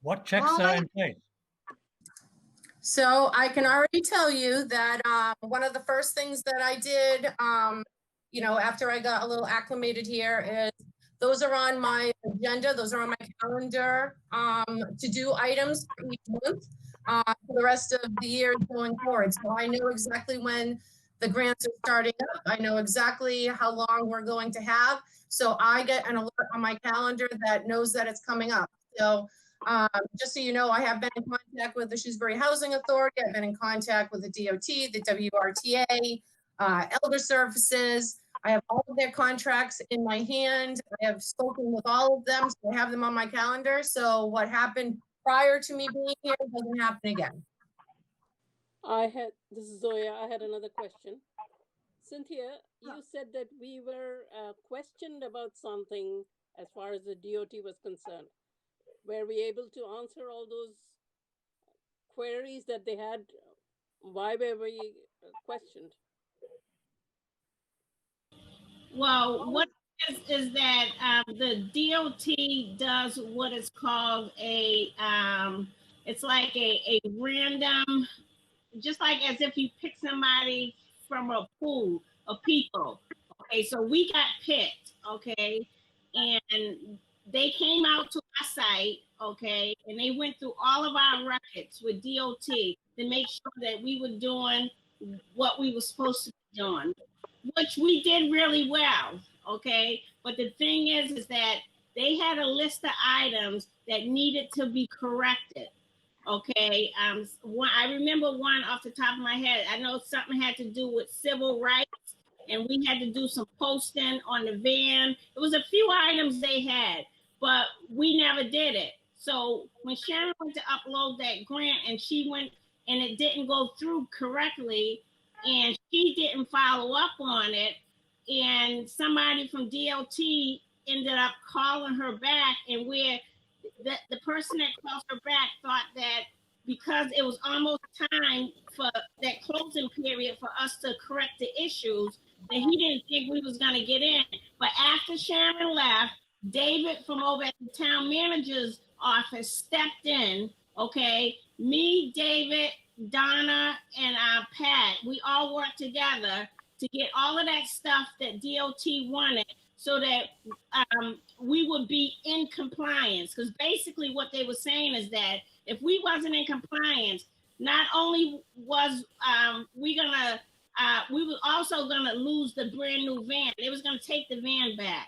What checks are in place? So I can already tell you that one of the first things that I did, after I got a little acclimated here is those are on my agenda. Those are on my calendar to do items for each month for the rest of the year going forward. So I know exactly when the grants are starting up. I know exactly how long we're going to have. So I get an alert on my calendar that knows that it's coming up. So just so you know, I have been in contact with the Shrewsbury Housing Authority. I've been in contact with the DOT, the WRTA, Elder Services. I have all of their contracts in my hand. I have spoken with all of them, so I have them on my calendar. So what happened prior to me being here doesn't happen again. This is Zoya. I had another question. Cynthia, you said that we were questioned about something as far as the DOT was concerned. Were we able to answer all those queries that they had? Why were we questioned? Well, what is that the DOT does what is called it's like a random, just like as if you pick somebody from a pool of people. Okay, so we got picked, okay, and they came out to our site, okay, and they went through all of our records with DOT to make sure that we were doing what we were supposed to be doing, which we did really well, okay? But the thing is that they had a list of items that needed to be corrected, okay? I remember one off the top of my head. I know something had to do with civil rights, and we had to do some posting on the van. It was a few items they had, but we never did it. So when Sharon went to upload that grant and she went and it didn't go through correctly, and she didn't follow up on it, and somebody from DOT ended up calling her back, and where the person that called her back thought that because it was almost time for that closing period for us to correct the issues, that he didn't think we was going to get in. But after Sharon left, David from over at the town manager's office stepped in, okay? Me, David, Donna, and Pat, we all worked together to get all of that stuff that DOT wanted so that we would be in compliance. Because basically what they were saying is that if we wasn't in compliance, not only was we were also gonna lose the brand new van. It was gonna take the van back,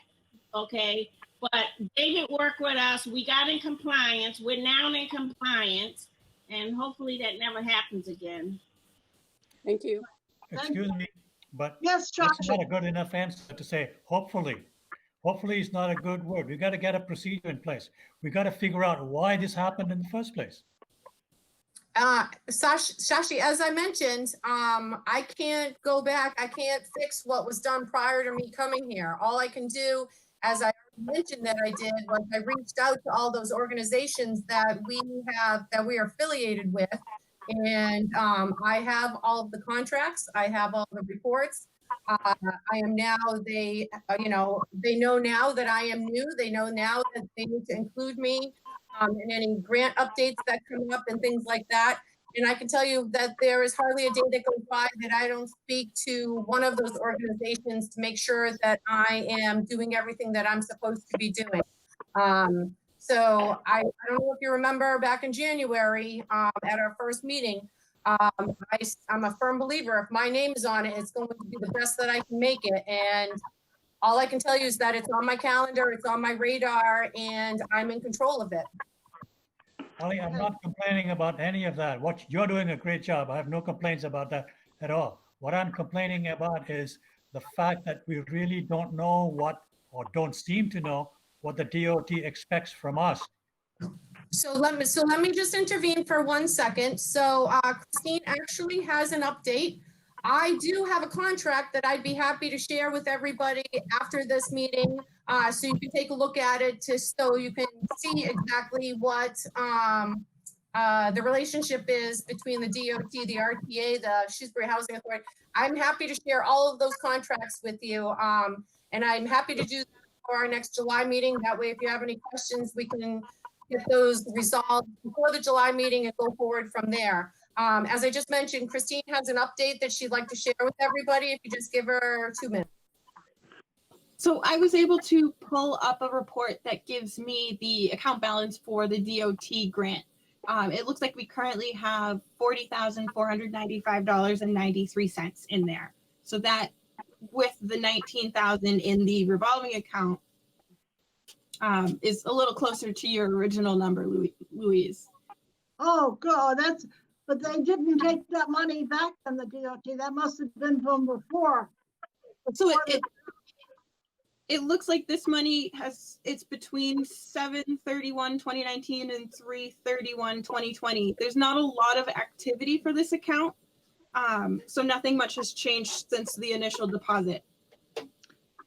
okay? But David worked with us. We got in compliance. We're now in compliance, and hopefully that never happens again. Thank you. Excuse me, but Yes, that's Shashi. not a good enough answer to say, hopefully. Hopefully is not a good word. We got to get a procedure in place. We got to figure out why this happened in the first place. Shashi, as I mentioned, I can't go back. I can't fix what was done prior to me coming here. All I can do, as I mentioned that I did, was I reached out to all those organizations that we are affiliated with. And I have all of the contracts. I have all the reports. I am now, they know now that I am new. They know now that they need to include me in any grant updates that come up and things like that. And I can tell you that there is hardly a day that goes by that I don't speak to one of those organizations to make sure that I am doing everything that I'm supposed to be doing. So I don't know if you remember back in January at our first meeting, I'm a firm believer, if my name is on it, it's going to be the best that I can make it. And all I can tell you is that it's on my calendar, it's on my radar, and I'm in control of it. Holly, I'm not complaining about any of that. What you're doing a great job. I have no complaints about that at all. What I'm complaining about is the fact that we really don't know what, or don't seem to know what the DOT expects from us. So let me just intervene for 1 second. So Christine actually has an update. I do have a contract that I'd be happy to share with everybody after this meeting. So you can take a look at it so you can see exactly what the relationship is between the DOT, the RTA, the Shrewsbury Housing Authority. I'm happy to share all of those contracts with you. And I'm happy to do that for our next July meeting. That way, if you have any questions, we can get those resolved before the July meeting and go forward from there. As I just mentioned, Christine has an update that she'd like to share with everybody. If you just give her 2 minutes. So I was able to pull up a report that gives me the account balance for the DOT grant. It looks like we currently have $40,495.93 in there. So that, with the $19,000 in the revolving account, is a little closer to your original number, Louise. Oh, God, but they didn't take that money back from the DOT. That must have been from before. So it looks like this money it's between 7/31/2019 and 3/31/2020. There's not a lot of activity for this account. So nothing much has changed since the initial deposit.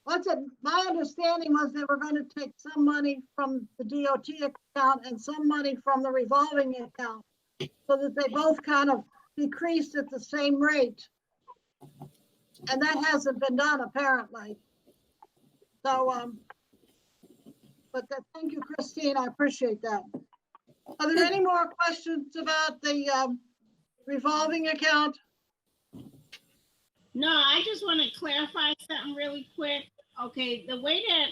My understanding was they were going to take some money from the DOT account and some money from the revolving account, so that they both kind of decreased at the same rate. And that hasn't been done, apparently. So, thank you, Christine. I appreciate that. Are there any more questions about the revolving account? No, I just want to clarify something really quick. Okay, the way that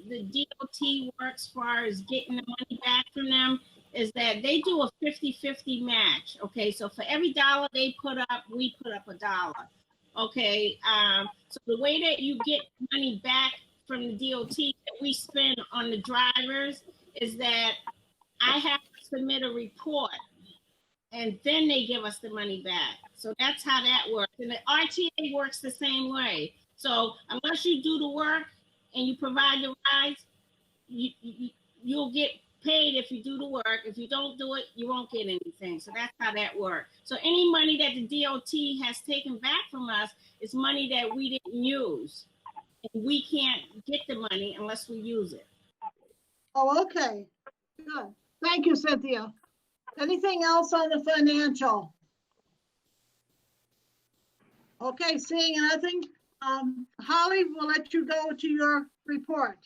the DOT works as far as getting the money back from them is that they do a 50-50 match. Okay, so for every dollar they put up, we put up $1. Okay, so the way that you get money back from the DOT that we spend on the drivers is that I have to submit a report and then they give us the money back. So that's how that works. And the RTA works the same way. So unless you do the work and you provide the rides, you'll get paid if you do the work. If you don't do it, you won't get anything. So that's how that works. So any money that the DOT has taken back from us is money that we didn't use. And we can't get the money unless we use it. Oh, okay. Good. Thank you, Cynthia. Anything else on the financial? Okay, seeing nothing. Holly, we'll let you go to your report.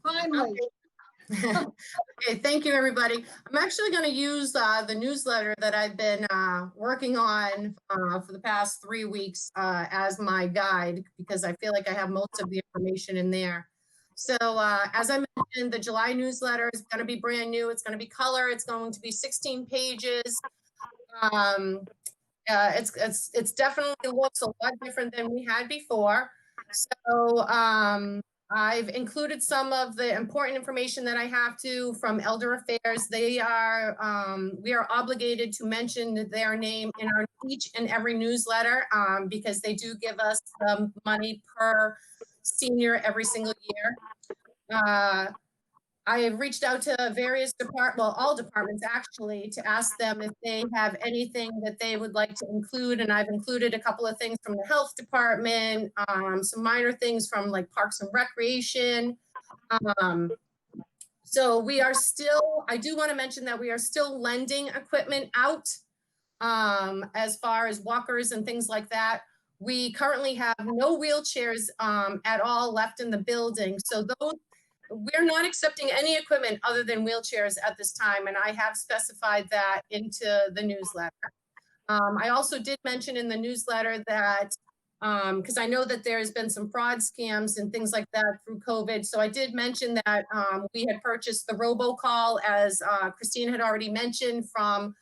Finally. Okay, thank you, everybody. I'm actually going to use the newsletter that I've been working on for the past 3 weeks as my guide, because I feel like I have most of the information in there. So as I mentioned, the July newsletter is going to be brand new. It's going to be color. It's going to be 16 pages. It's definitely looks a lot different than we had before. So I've included some of the important information that I have to from Elder Affairs. We are obligated to mention their name in each and every newsletter because they do give us money per senior every single year. I have reached out to various all departments actually, to ask them if they have anything that they would like to include. And I've included a couple of things from the health department, some minor things from like Parks and Recreation. So we are still, I do want to mention that we are still lending equipment out as far as walkers and things like that. We currently have no wheelchairs at all left in the building. So we're not accepting any equipment other than wheelchairs at this time, and I have specified that into the newsletter. I also did mention in the newsletter that because I know that there's been some fraud scams and things like that through COVID. So I did mention that we had purchased the robocall, as Christine had already mentioned, from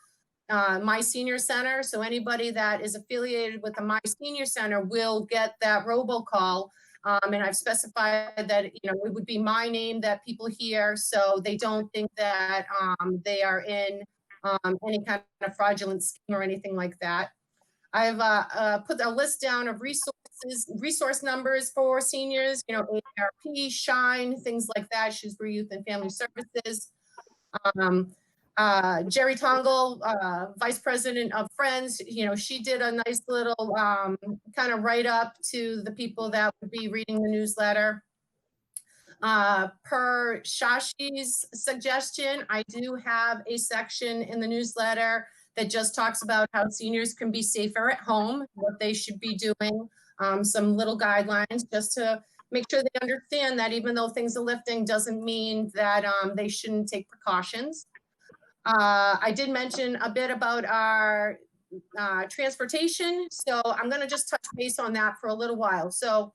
My Senior Center. So anybody that is affiliated with the My Senior Center will get that robocall. And I've specified that, you know, it would be my name that people hear, so they don't think that they are in any kind of fraudulent scheme or anything like that. I've put a list down of resource numbers for seniors, you know, AARP, SHINE, things like that, Shrewsbury Youth and Family Services. Jerry Tongle, Vice President of Friends, you know, she did a nice little kind of write-up to the people that would be reading the newsletter. Per Shashi's suggestion, I do have a section in the newsletter that just talks about how seniors can be safer at home, what they should be doing, some little guidelines just to make sure they understand that even though things are lifting doesn't mean that they shouldn't take precautions. I did mention a bit about our transportation, so I'm going to just touch base on that for a little while. So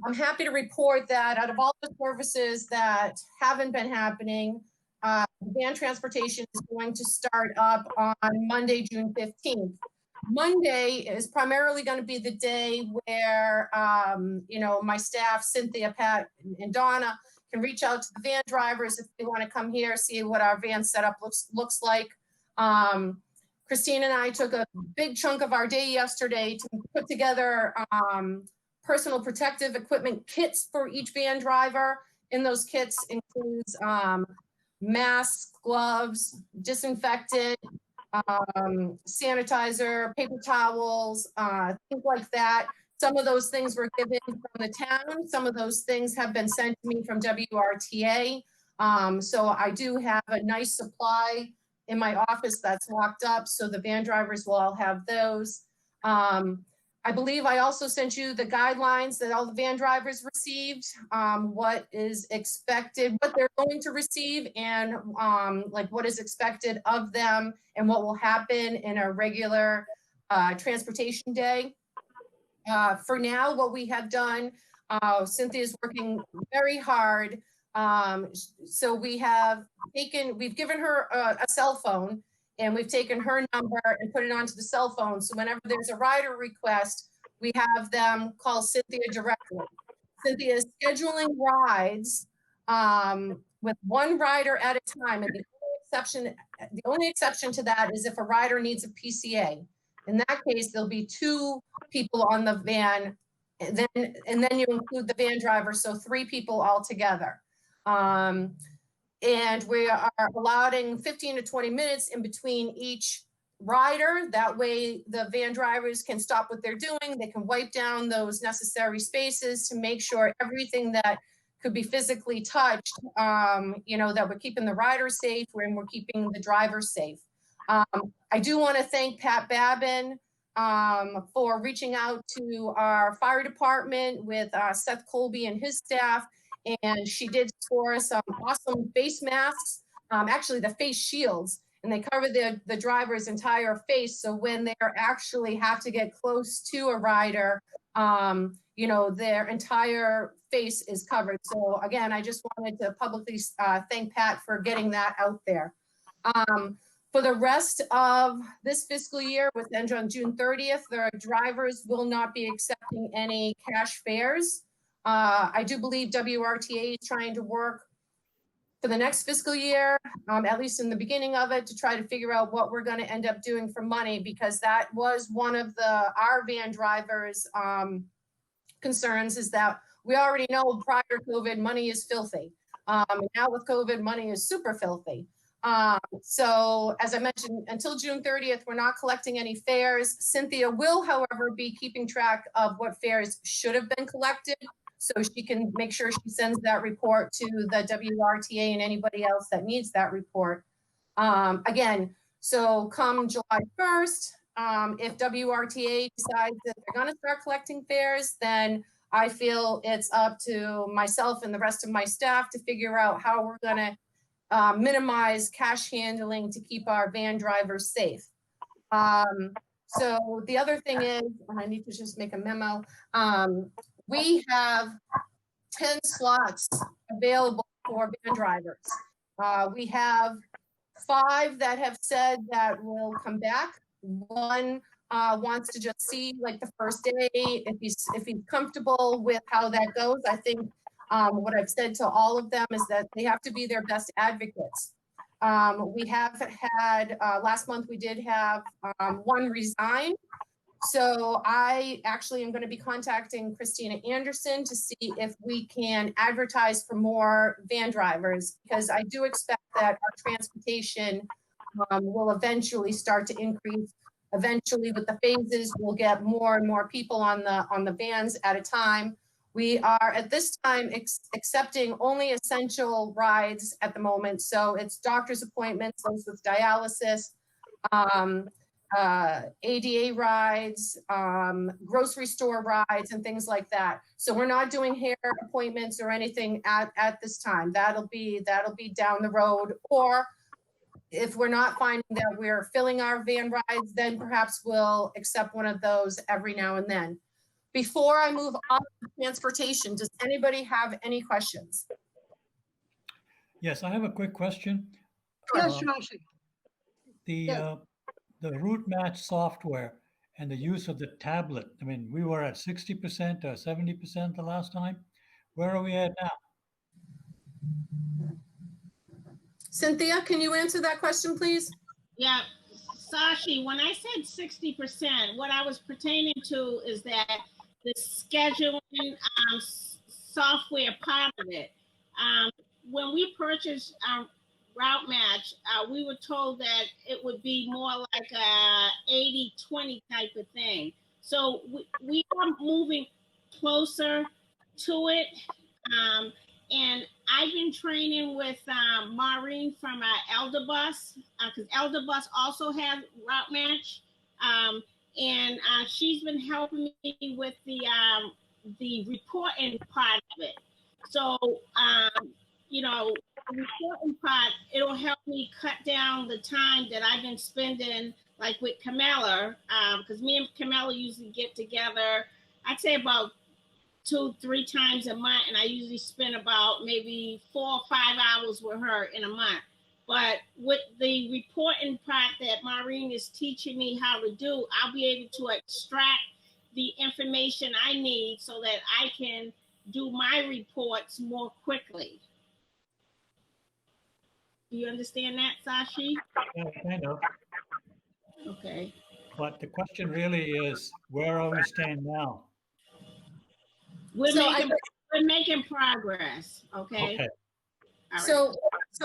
I'm happy to report that out of all the services that haven't been happening, van transportation is going to start up on Monday, June 15th. Monday is primarily going to be the day where, you know, my staff, Cynthia, Pat, and Donna, can reach out to the van drivers if they want to come here, see what our van setup looks like. Christine and I took a big chunk of our day yesterday to put together personal protective equipment kits for each van driver. In those kits includes masks, gloves, disinfectant, sanitizer, paper towels, things like that. Some of those things were given from the town. Some of those things have been sent to me from WRTA. So I do have a nice supply in my office that's locked up, so the van drivers will all have those. I believe I also sent you the guidelines that all the van drivers received, what is expected, what they're going to receive, and like what is expected of them and what will happen in a regular transportation day. For now, what we have done, Cynthia's working very hard. So we've given her a cell phone, and we've taken her number and put it onto the cell phone. So whenever there's a rider request, we have them call Cynthia directly. Cynthia is scheduling rides with one rider at a time. And the only exception to that is if a rider needs a PCA. In that case, there'll be 2 people on the van, and then you include the van driver, so 3 people altogether. And we are allowing 15 to 20 minutes in between each rider. That way the van drivers can stop what they're doing. They can wipe down those necessary spaces to make sure everything that could be physically touched, you know, that we're keeping the rider safe and we're keeping the driver safe. I do want to thank Pat Babin for reaching out to our fire department with Seth Colby and his staff. And she did score some awesome face masks, actually the face shields, and they cover the driver's entire face. So when they actually have to get close to a rider, you know, their entire face is covered. So again, I just wanted to publicly thank Pat for getting that out there. For the rest of this fiscal year, which ends on June 30th, the drivers will not be accepting any cash fares. I do believe WRTA is trying to work for the next fiscal year, at least in the beginning of it, to try to figure out what we're going to end up doing for money, because that was one of our van drivers' concerns, is that we already know prior to COVID, money is filthy. Now with COVID, money is super filthy. So as I mentioned, until June 30th, we're not collecting any fares. Cynthia will, however, be keeping track of what fares should have been collected, so she can make sure she sends that report to the WRTA and anybody else that needs that report. Again, so come July 1st, if WRTA decides that they're going to start collecting fares, then I feel it's up to myself and the rest of my staff to figure out how we're going to minimize cash handling to keep our van drivers safe. So the other thing is, and I need to just make a memo, we have 10 slots available for van drivers. We have 5 that have said that will come back. One wants to just see like the first day, if he's comfortable with how that goes. I think what I've said to all of them is that they have to be their best advocates. We have had, last month we did have 1 resign. So I actually am going to be contacting Christina Anderson to see if we can advertise for more van drivers, because I do expect that our transportation will eventually start to increase. Eventually, with the phases, we'll get more and more people on the vans at a time. We are at this time accepting only essential rides at the moment. So it's doctor's appointments, those with dialysis, ADA rides, grocery store rides, and things like that. So we're not doing hair appointments or anything at this time. That'll be down the road. Or if we're not finding that we're filling our van rides, then perhaps we'll accept one of those every now and then. Before I move on to transportation, does anybody have any questions? Yes, I have a quick question. Yes, Joshi. The route match software and the use of the tablet. I mean, we were at 60% or 70% the last time. Where are we at now? Cynthia, can you answer that question, please? Yeah, Sashi, when I said 60%, what I was pertaining to is that the scheduling software part of it. When we purchased Route Match, we were told that it would be more like a 80-20 type of thing. So we are moving closer to it. And I've been training with Maureen from Elder Bus, because Elder Bus also has Route Match. And she's been helping me with the reporting part of it. So, you know, the reporting part, it'll help me cut down the time that I've been spending, like with Camilla, because me and Camilla usually get together, I'd say about 2-3 times a month, and I usually spend about maybe 4 or 5 hours with her in a month. But with the reporting part that Maureen is teaching me how to do, I'll be able to extract the information I need so that I can do my reports more quickly. Do you understand that, Sashi? Yeah, kind of. Okay. But the question really is, where are we stand now? We're making progress. Okay. Okay. All right. So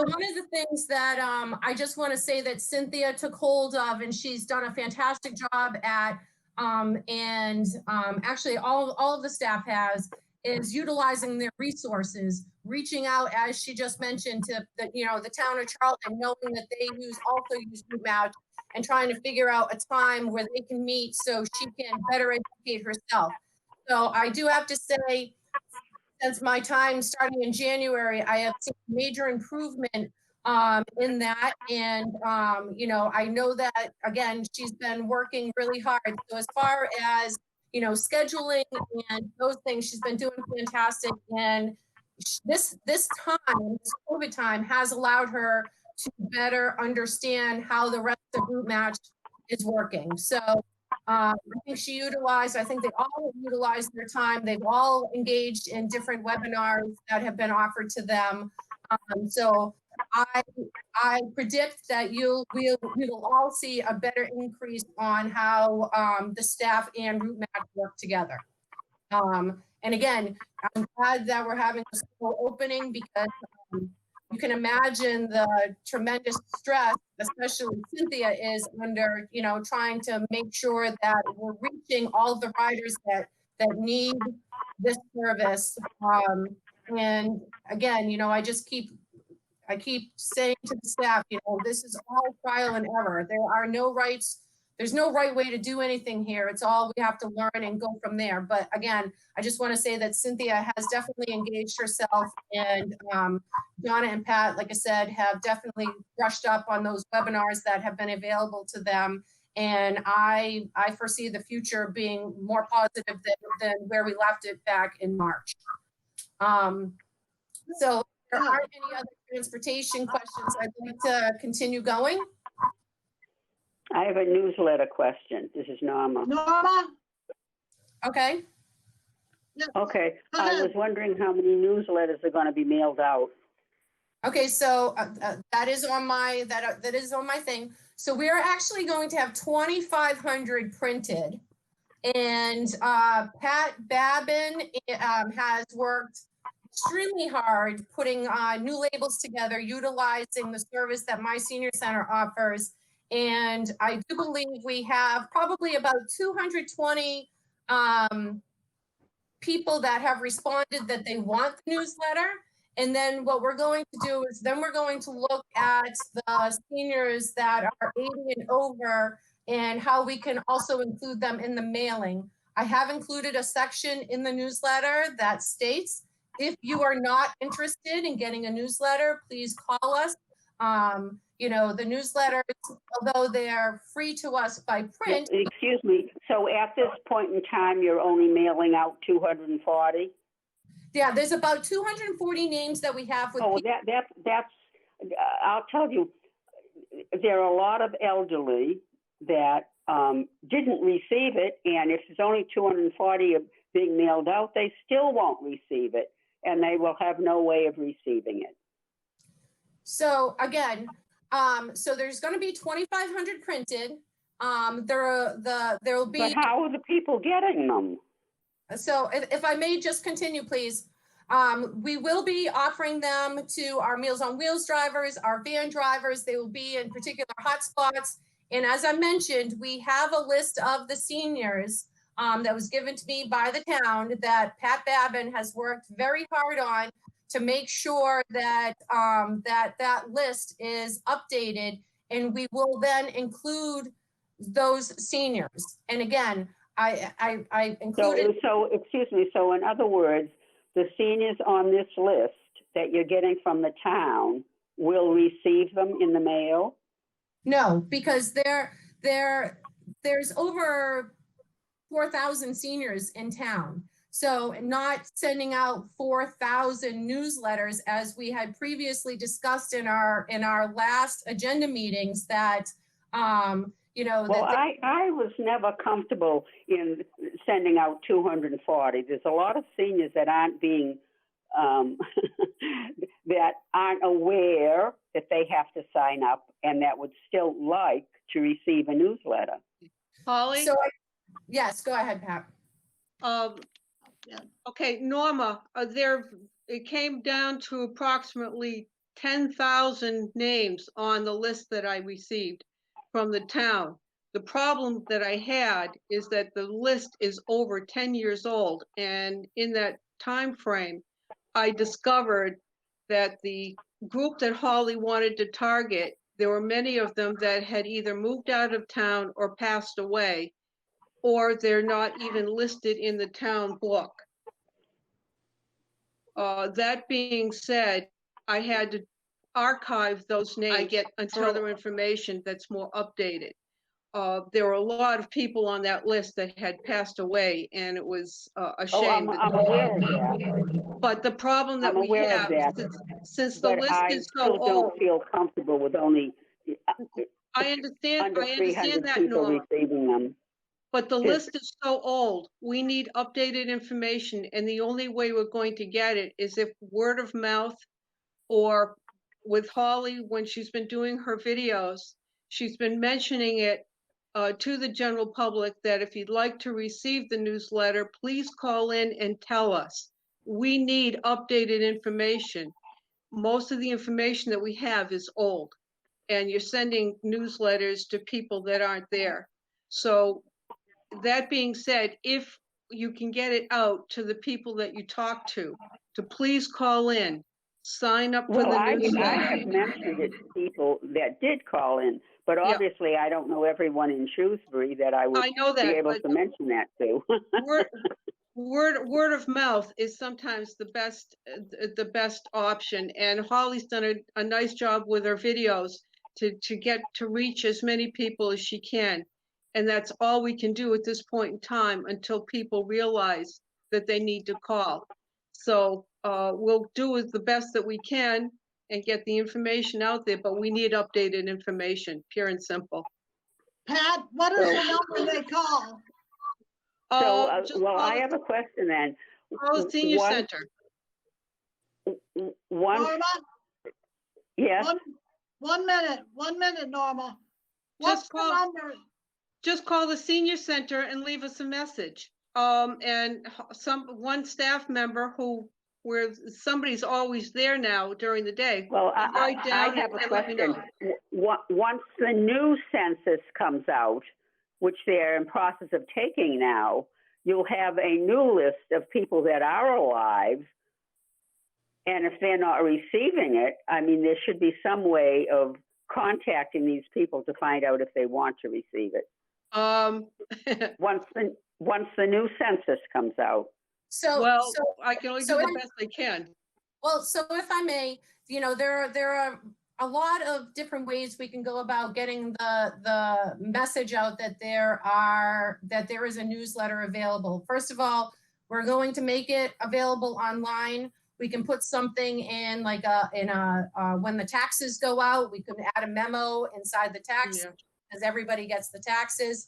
one of the things that I just want to say that Cynthia took hold of, and she's done a fantastic job at, actually all of the staff has, is utilizing their resources, reaching out, as she just mentioned, to the town of Charlton, knowing that they also use Route Match, and trying to figure out a time where they can meet so she can better educate herself. So I do have to say, since my time starting in January, I have seen major improvement in that. And, I know that, again, she's been working really hard. So as far as, scheduling and those things, she's been doing fantastic. And this time, this COVID time, has allowed her to better understand how the rest of Route Match is working. So I think I think they all utilized their time. They've all engaged in different webinars that have been offered to them. So I predict that we will all see a better increase on how the staff and Route Match work together. And again, I'm glad that we're having a school opening, because you can imagine the tremendous stress, especially Cynthia is under, trying to make sure that we're reaching all the riders that need this service. And again, I keep saying to the staff, this is all trial and error. There are no rights. There's no right way to do anything here. It's all we have to learn and go from there. But again, I just want to say that Cynthia has definitely engaged herself, and Donna and Pat, like I said, have definitely brushed up on those webinars that have been available to them. And I foresee the future being more positive than where we left it back in March. So if there aren't any other transportation questions, I'd like to continue going. I have a newsletter question. This is Norma. Norma? Okay. Yes. Okay, Go I ahead. was wondering how many newsletters are going to be mailed out. Okay, so that is on my that is on my thing. So we are actually going to have 2,500 printed, and Pat Babin has worked extremely hard putting new labels together, utilizing the service that My Senior Center offers. And I do believe we have probably about 220 people that have responded that they want the newsletter. And then what we're going to do is then we're going to look at the seniors that are 80 and over and how we can also include them in the mailing. I have included a section in the newsletter that states, if you are not interested in getting a newsletter, please call us. You know, the newsletters, although they're free to us by print. Excuse me, so at this point in time, you're only mailing out 240? Yeah, there's about 240 names that we have with Oh, people. that's, I'll tell you, there are a lot of elderly that didn't receive it, and if there's only 240 being mailed out, they still won't receive it, and they will have no way of receiving it. So again, so there's going to be 2,500 printed. There will be. But how are the people getting them? So if I may just continue, please. We will be offering them to our Meals on Wheels drivers, our van drivers. They will be in particular hotspots. And as I mentioned, we have a list of the seniors that was given to me by the town that Pat Babin has worked very hard on to make sure that that list is updated, and we will then include those seniors. And again, I included. So excuse me. So in other words, the seniors on this list that you're getting from the town will receive them in the mail? No, because there's over 4,000 seniors in town. So not sending out 4,000 newsletters as we had previously discussed in our last agenda meetings that, you know. Well, that I was never comfortable in sending out 240. There's a lot of seniors that aren't being, that aren't aware that they have to sign up and that would still like to receive a newsletter. Holly? So, yes, go ahead, Pat. Yeah. Okay, Norma, it came down to approximately 10,000 names on the list that I received from the town. The problem that I had is that the list is over 10 years old, and in that time frame, I discovered that the group that Holly wanted to target, there were many of them that had either moved out of town or passed away, or they're not even listed in the town book. That being said, I had to archive those names. I get further information that's more updated. There were a lot of people on that list that had passed away, and it was a shame. I'm aware of that. But the problem that we have, since the list is so old. I still don't feel comfortable with only I understand that, people Norma. receiving them. But the list is so old, we need updated information, and the only way we're going to get it is if word of mouth, or with Holly, when she's been doing her videos, she's been mentioning it to the general public that if you'd like to receive the newsletter, please call in and tell us. We need updated information. Most of the information that we have is old, and you're sending newsletters to people that aren't there. So that being said, if you can get it out to the people that you talk to please call in, sign up for the newsletter. I have mentioned it to people that did call in, but obviously I don't know everyone in Shrewsbury that I would be able to mention that to. Word of mouth is sometimes the best option, and Holly's done a nice job with her videos to reach as many people as she can. And that's all we can do at this point in time until people realize that they need to call. So we'll do the best that we can and get the information out there, but we need updated information, pure and simple. Pat, what is the number they call? So, Just well, call I the- have a question then. call the senior One- center. One, Norma, yes, one minute, Norma. What's Just the call- number? Just call the senior center and leave us a message. And one staff member where somebody's always there now during the day. well, Write I down have a and let me question. know. Once the new census comes out, which they're in process of taking now, you'll have a new list of people that are alive. And if they're not receiving it, I mean, there should be some way of contacting these people to find out if they want to receive it. Once the new census comes out. So, Well, so I can only so do the in- best I can. Well, so if I may, there are a lot of different ways we can go about getting the message out that there is a newsletter available. First of all, we're going to make it available online. We can put something in like when the taxes go out, we can add a memo inside the tax Yeah. as everybody gets the taxes.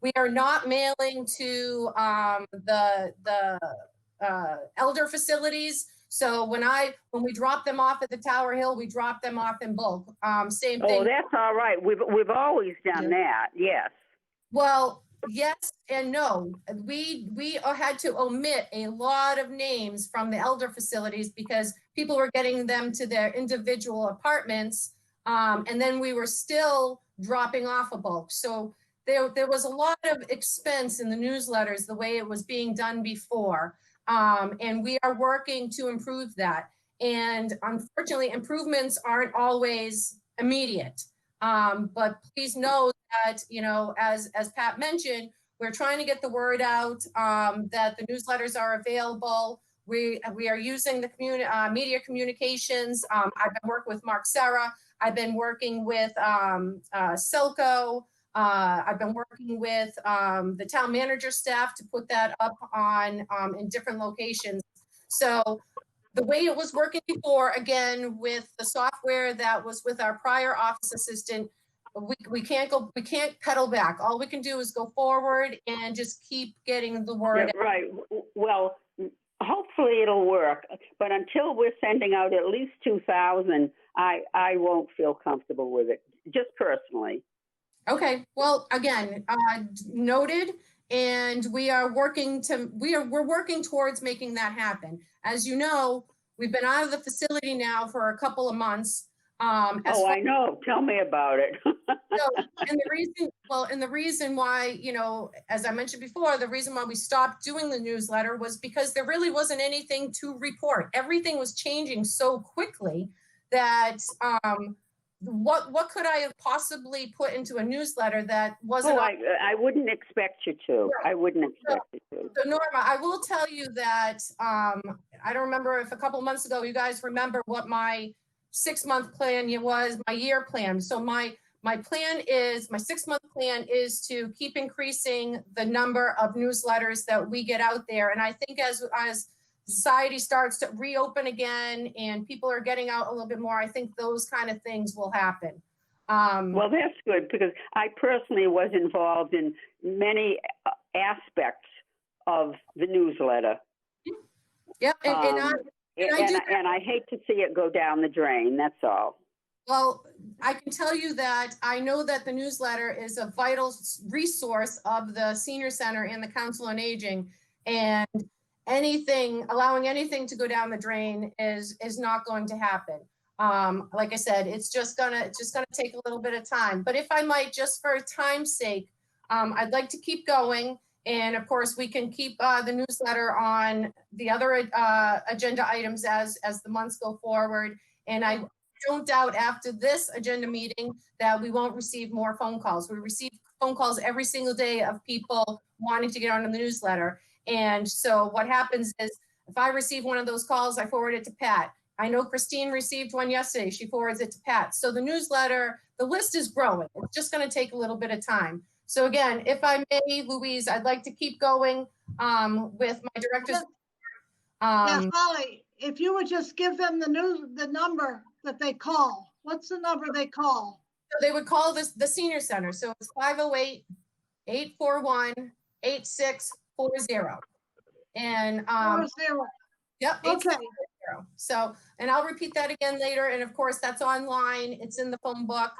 We are not mailing to the elder facilities. So when we drop them off at the Tower Hill, we drop them off in bulk. Same thing. Oh, that's all right. We've always done that. Yes. Well, yes and no. We had to omit a lot of names from the elder facilities because people were getting them to their individual apartments, and then we were still dropping off a bulk. So there was a lot of expense in the newsletters the way it was being done before, and we are working to improve that. And unfortunately, improvements aren't always immediate. But please know that, as Pat mentioned, we're trying to get the word out that the newsletters are available. We are using the media communications. I've been working with Mark Serra. I've been working with Silco. I've been working with the town manager staff to put that up on in different locations. So the way it was working before, again, with the software that was with our prior office assistant, we can't pedal back. All we can do is go forward and just keep getting the word Yeah, right. Well, hopefully it'll work. But until we're sending out at least 2,000, I won't feel comfortable with it, just personally. Okay, well, again, noted, and we're working towards making that happen. As you know, we've been out of the facility now for a couple of months. I know. Tell me about it. And the reason why, as I mentioned before, the reason why we stopped doing the newsletter was because there really wasn't anything to report. Everything was changing so quickly that what could I have possibly put into a newsletter that wasn't? I wouldn't expect you to. Right. I wouldn't expect you to. So Norma, I will tell you that I don't remember if a couple of months ago you guys remember what my 6-month plan was, my year plan. So my 6-month plan is to keep increasing the number of newsletters that we get out there. And I think as society starts to reopen again and people are getting out a little bit more, I think those kind of things will happen. Well, that's good because I personally was involved in many aspects of the newsletter. Yep, and I hate to see it go down the drain. That's all. Well, I can tell you that I know that the newsletter is a vital resource of the senior center and the Council on Aging, and allowing anything to go down the drain is not going to happen. Like I said, it's just gonna take a little bit of time. But if I might, just for time's sake, I'd like to keep going. And of course, we can keep the newsletter on the other agenda items as the months go forward. And I don't doubt after this agenda meeting that we won't receive more phone calls. We receive phone calls every single day of people wanting to get on the newsletter. And so what happens is if I receive one of those calls, I forward it to Pat. I know Christine received one yesterday. She forwards it to Pat. So the newsletter, the list is growing. It's just going to take a little bit of time. So again, if I may, Louise, I'd like to keep going with my director's. Yes, Holly, if you would just give them the number that they call. What's the number they call? So they would call this the senior center. So it's 508-841-8640. And 40. yep. Okay. So, and I'll repeat that again later. And of course, that's online. It's in the phone book.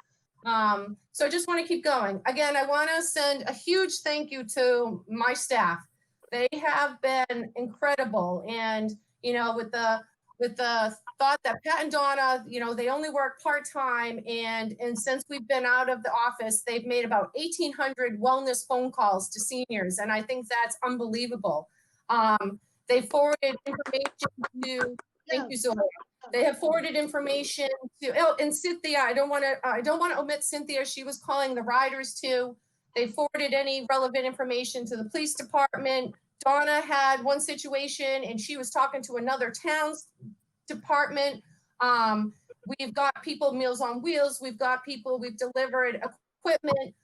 So I just want to keep going. Again, I want to send a huge thank you to my staff. They have been incredible. And, you know, with the thought that Pat and Donna, you know, they only work part-time, and since we've been out of the office, they've made about 1,800 wellness phone calls to seniors. And I think that's unbelievable. They forwarded information to, thank you, Zoe. They have forwarded information to, oh, and Cynthia, I don't want to omit Cynthia. She was calling the riders too. They forwarded any relevant information to the police department. Donna had one situation and she was talking to another town's department. We've got people, Meals on Wheels. We've got people, we've delivered equipment.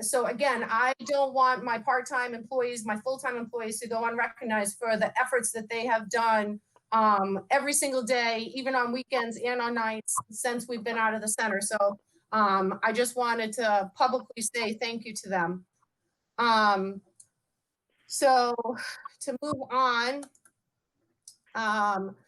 So again, I don't want my part-time employees, my full-time employees to go unrecognized for the efforts that they have done every single day, even on weekends and on nights since we've been out of the center. So I just wanted to publicly say thank you to them. So to move on,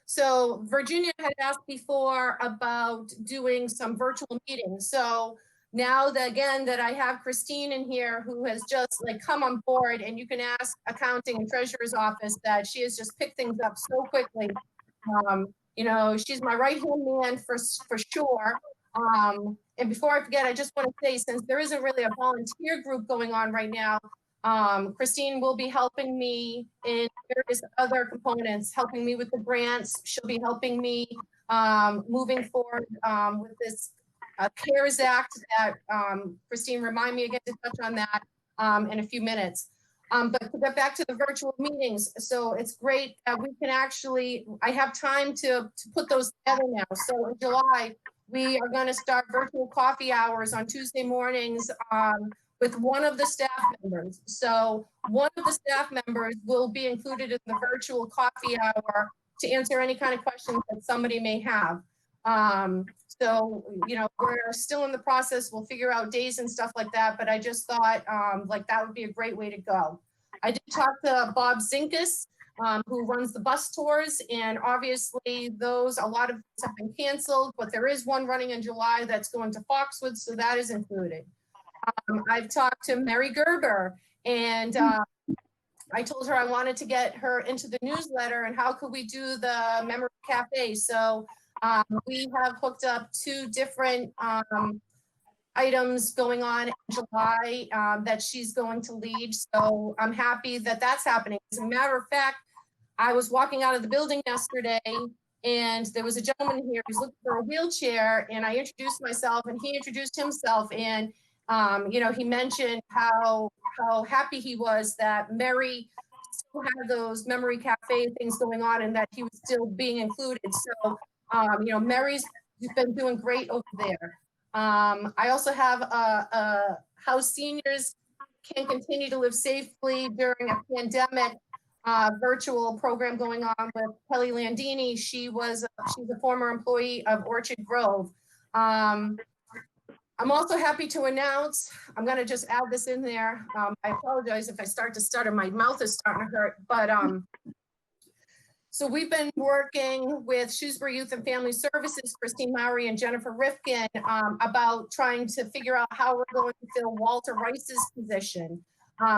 so Virginia had asked before about doing some virtual meetings. So now that, again, that I have Christine in here who has just like come on board, and you can ask accounting and treasurer's office that she has just picked things up so quickly. You know, she's my right-hand man for sure. And before I forget, I just want to say, since there isn't really a volunteer group going on right now, Christine will be helping me in various other components, helping me with the grants. She'll be helping me moving forward with this CARES Act that Christine, remind me again to touch on that in a few minutes. But to get back to the virtual meetings, so it's great that we can actually, I have time to put those together now. So in July, we are going to start virtual coffee hours on Tuesday mornings with one of the staff members. So one of the staff members will be included in the virtual coffee hour to answer any kind of questions that somebody may have. So, you know, we're still in the process. We'll figure out days and stuff like that. But I just thought like that would be a great way to go. I did talk to Bob Zinkus, who runs the bus tours. And obviously those, a lot of those have been canceled, but there is one running in July that's going to Foxwoods. So that is included. I've talked to Mary Gerber, and I told her I wanted to get her into the newsletter, and how could we do the memory cafe. So we have hooked up 2 different items going on in July that she's going to lead. So I'm happy that that's happening. As a matter of fact, I was walking out of the building yesterday, and there was a gentleman here who's looking for a wheelchair, and I introduced myself and he introduced himself, and you know, he mentioned how happy he was that Mary still had those memory cafe things going on and that he was still being included. So, you know, Mary's been doing great over there. I also have how seniors can continue to live safely during a pandemic virtual program going on with Kelly Landini. She's a former employee of Orchard Grove. I'm also happy to announce, I'm going to just add this in there. I apologize if I start to stutter, my mouth is starting to hurt, but so we've been working with Shrewsbury Youth and Family Services, Christine Mowry and Jennifer Rifkin, about trying to figure out how we're going to fill Walter Rice's position.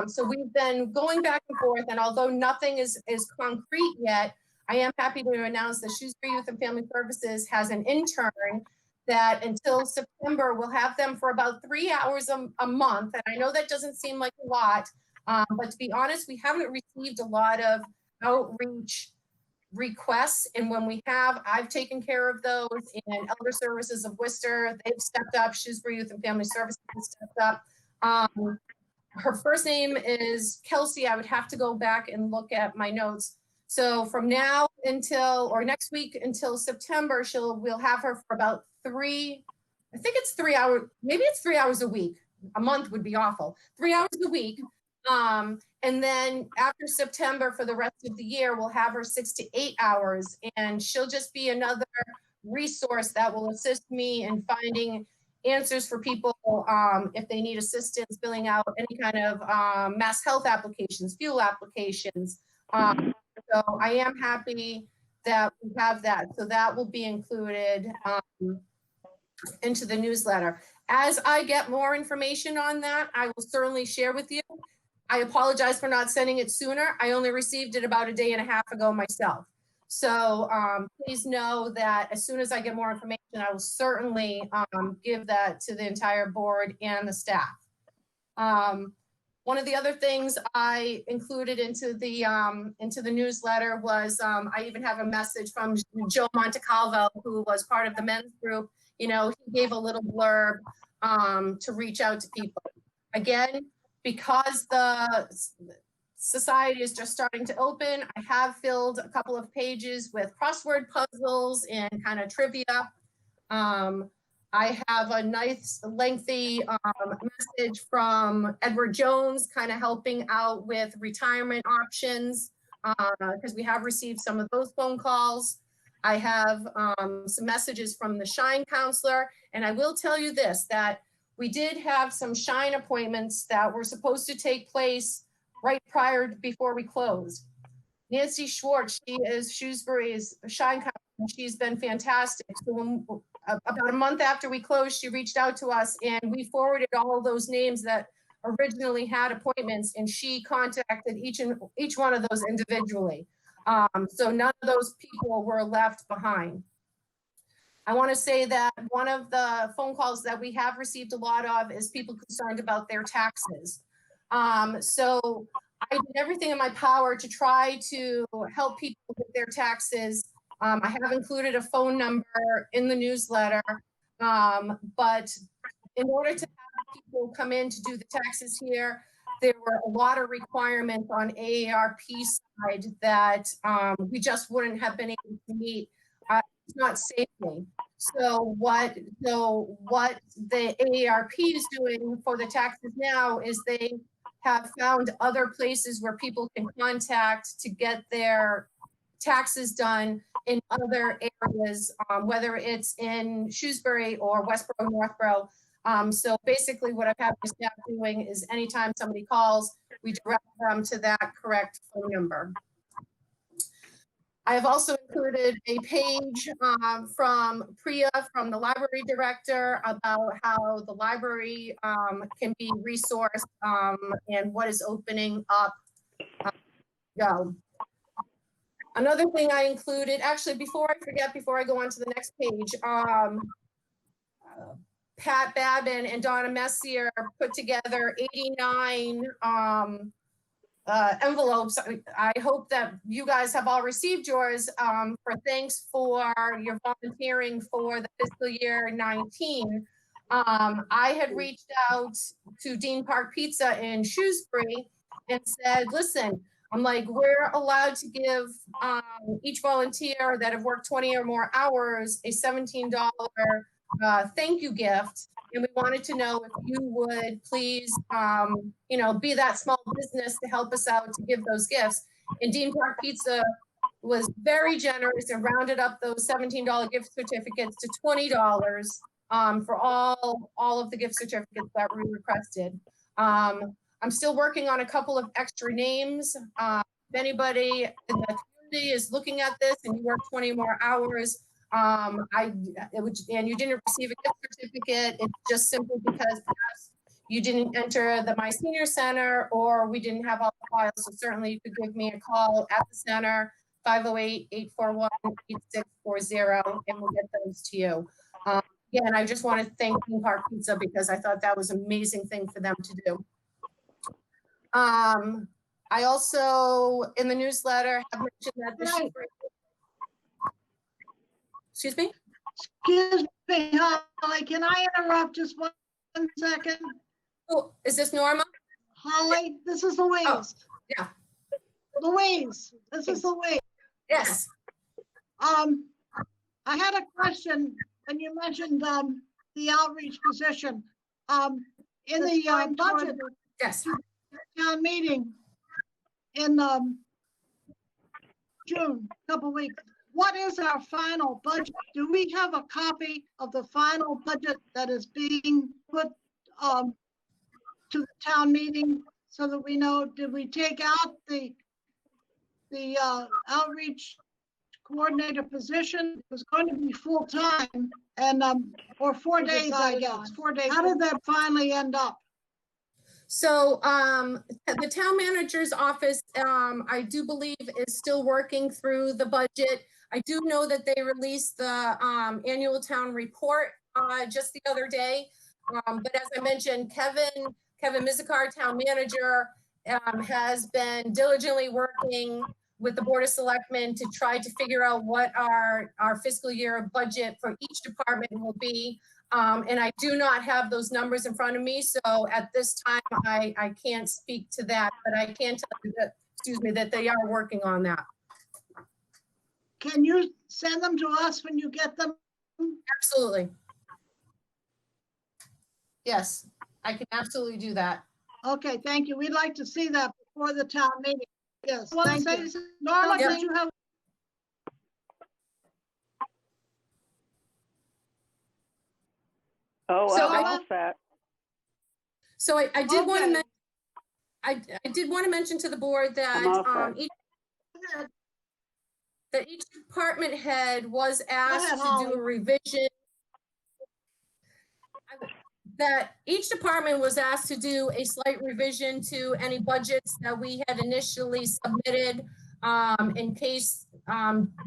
So we've been going back and forth, and although nothing is concrete yet, I am happy to announce that Shrewsbury Youth and Family Services has an intern that until September, we'll have them for about 3 hours a month. And I know that doesn't seem like a lot, but to be honest, we haven't received a lot of outreach requests. And when we have, I've taken care of those, and Elder Services of Worcester, they've stepped up. Shrewsbury Youth and Family Services has stepped up. Her first name is Kelsey. I would have to go back and look at my notes. So from now until, or next week until September, we'll have her for about 3 hours, maybe it's 3 hours a week. a month would be awful. 3 hours a week. And then after September, for the rest of the year, we'll have her 6 to 8 hours, and she'll just be another resource that will assist me in finding answers for people if they need assistance filling out any kind of mass health applications, fuel applications. So I am happy that we have that. So that will be included into the newsletter. As I get more information on that, I will certainly share with you. I apologize for not sending it sooner. I only received it about a day and a half ago myself. So please know that as soon as I get more information, I will certainly give that to the entire board and the staff. One of the other things I included into the newsletter was I even have a message from Joe Montecalvo, who was part of the men's group. You know, he gave a little blurb to reach out to people. Again, because the society is just starting to open, I have filled a couple of pages with crossword puzzles and kind of trivia. I have a nice lengthy message from Edward Jones, kind of helping out with retirement options, because we have received some of those phone calls. I have some messages from the Shine counselor, and I will tell you this, that we did have some Shine appointments that were supposed to take place right before we closed. Nancy Schwartz, she is Shrewsbury's Shine counselor. She's been fantastic. So when, about a month after we closed, she reached out to us, and we forwarded all of those names that originally had appointments, and she contacted each one of those individually. So none of those people were left behind. I want to say that one of the phone calls that we have received a lot of is people concerned about their taxes. So I did everything in my power to try to help people with their taxes. I have included a phone number in the newsletter, but in order to have people come in to do the taxes here, there were a lot of requirements on AARP side that we just wouldn't have been able to meet, not safely. So what the AARP is doing for the taxes now is they have found other places where people can contact to get their taxes done in other areas, whether it's in Shrewsbury or Westboro, Northborough. So basically what I've had my staff doing is anytime somebody calls, we direct them to that correct phone number. I have also included a page from Priya, from the library director, about how the library can be resourced and what is opening up. Another thing I included, actually, before I forget, before I go on to the next page, Pat Babin and Donna Messier put together 89 envelopes. I hope that you guys have all received yours for thanks for your volunteering for the fiscal year 19. I had reached out to Dean Park Pizza in Shrewsbury and said, listen, I'm like, we're allowed to give each volunteer that have worked 20 or more hours a $17 thank you gift. And we wanted to know if you would please, be that small business to help us out to give those gifts. And Dean Park Pizza was very generous and rounded up those $17 gift certificates to $20 for all of the gift certificates that we requested. I'm still working on a couple of extra names. If anybody in the community is looking at this and you work 20 more hours, and you didn't receive a gift certificate, it's just simply because perhaps you didn't enter the My Senior Center or we didn't have all the files. So certainly you could give me a call at the center, 508-841-8640, and we'll get those to you. Again, I just want to thank Dean Park Pizza because I thought that was an amazing thing for them to do. I also, in the newsletter, have mentioned that this year. Excuse me? Excuse me, Holly, can I interrupt just 1 second? Oh, is this Norma? Holly, this is Louise. Oh, yeah. Louise, this is Louise. Yes. I had a question, and you mentioned the outreach position. In the budget Yes. town meeting in June, couple weeks, what is our final budget? Do we have a copy of the final budget that is being put to the town meeting so that we know, did we take out the outreach coordinator position? It was going to be full-time and or 4 days, I guess, 4 days. How did that finally end up? So the town manager's office, I do believe is still working through the budget. I do know that they released the annual town report just the other day. But as I mentioned, Kevin Mizikar, town manager, has been diligently working with the Board of Selectmen to try to figure out what our fiscal year budget for each department will be. And I do not have those numbers in front of me. So at this time, I can't speak to that, but I can tell you that, that they are working on that. Can you send them to us when you get them? Absolutely. Yes, I can absolutely do that. Okay, thank you. We'd like to see that before the town meeting. Yes, thank you. Norma, Yep. did you have? Oh, So I'm I- all set. So I did want to Okay. I did want to mention to the board that I'm all set. each department head was asked ahead, to Holly. do a revision. That each department was asked to do a slight revision to any budgets that we had initially submitted in case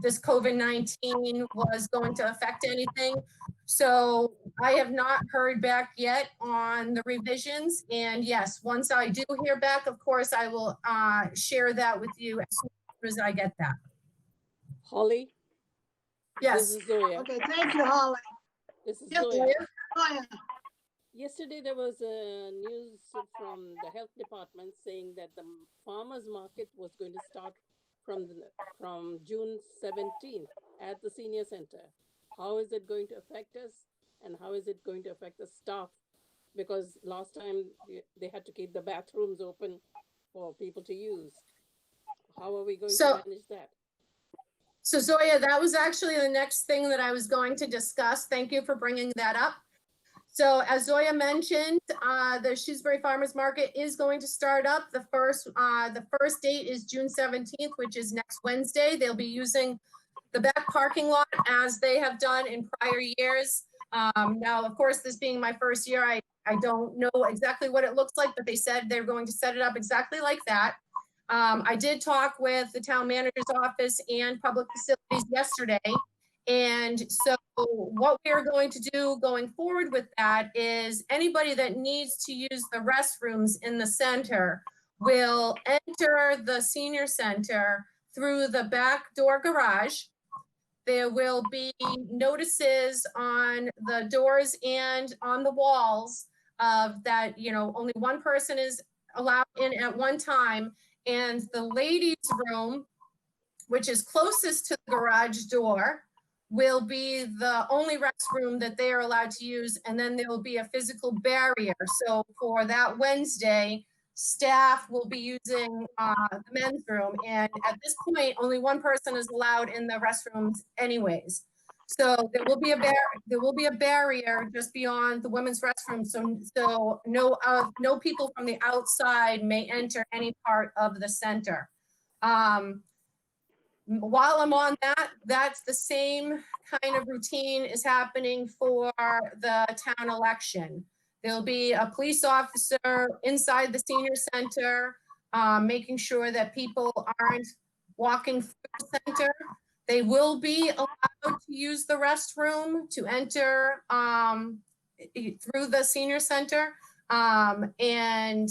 this COVID-19 was going to affect anything. So I have not heard back yet on the revisions. And yes, once I do hear back, of course, I will share that with you as soon as I get that. Holly, Yes. this is Zoya. Okay, thank you, Holly. This is Yep. Zoya. Oh, yeah. Yesterday, there was a news from the health department saying that the farmers market was going to start from June 17th at the senior center. How is it going to affect us, and how is it going to affect the staff? Because last time they had to keep the bathrooms open for people to use. How are we going So- to manage that? So Zoya, that was actually the next thing that I was going to discuss. Thank you for bringing that up. So as Zoya mentioned, the Shrewsbury Farmers Market is going to start up. The first date is June 17th, which is next Wednesday. They'll be using the back parking lot as they have done in prior years. Now, of course, this being my first year, I don't know exactly what it looks like, but they said they're going to set it up exactly like that. I did talk with the town manager's office and public facilities yesterday. And so what we are going to do going forward with that is anybody that needs to use the restrooms in the center will enter the senior center through the back door garage. There will be notices on the doors and on the walls of that, only one person is allowed in at one time. And the ladies' room, which is closest to the garage door, will be the only restroom that they are allowed to use. And then there will be a physical barrier. So for that Wednesday, staff will be using the men's room. And at this point, only one person is allowed in the restrooms anyways. So there will be a barrier just beyond the women's restroom. So no people from the outside may enter any part of the center. While I'm on that, that's the same kind of routine is happening for the town election. There'll be a police officer inside the senior center, making sure that people aren't walking through the center. They will be allowed to use the restroom to enter through the senior center. And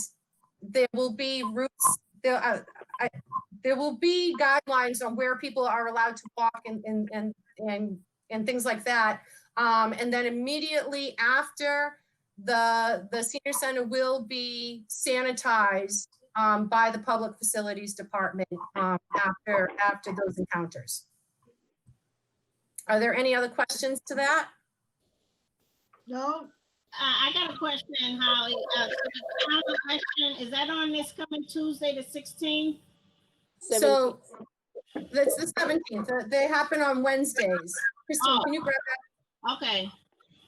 there will be routes, there will be guidelines on where people are allowed to walk and things like that. And then immediately after, the senior center will be sanitized by the Public Facilities Department after those encounters. Are there any other questions to that? No, I got a question, Holly. So the town election, is that on this coming Tuesday, the 16th? So that's the 17th. They happen on Wednesdays. Christine, Oh. can you grab that? Okay.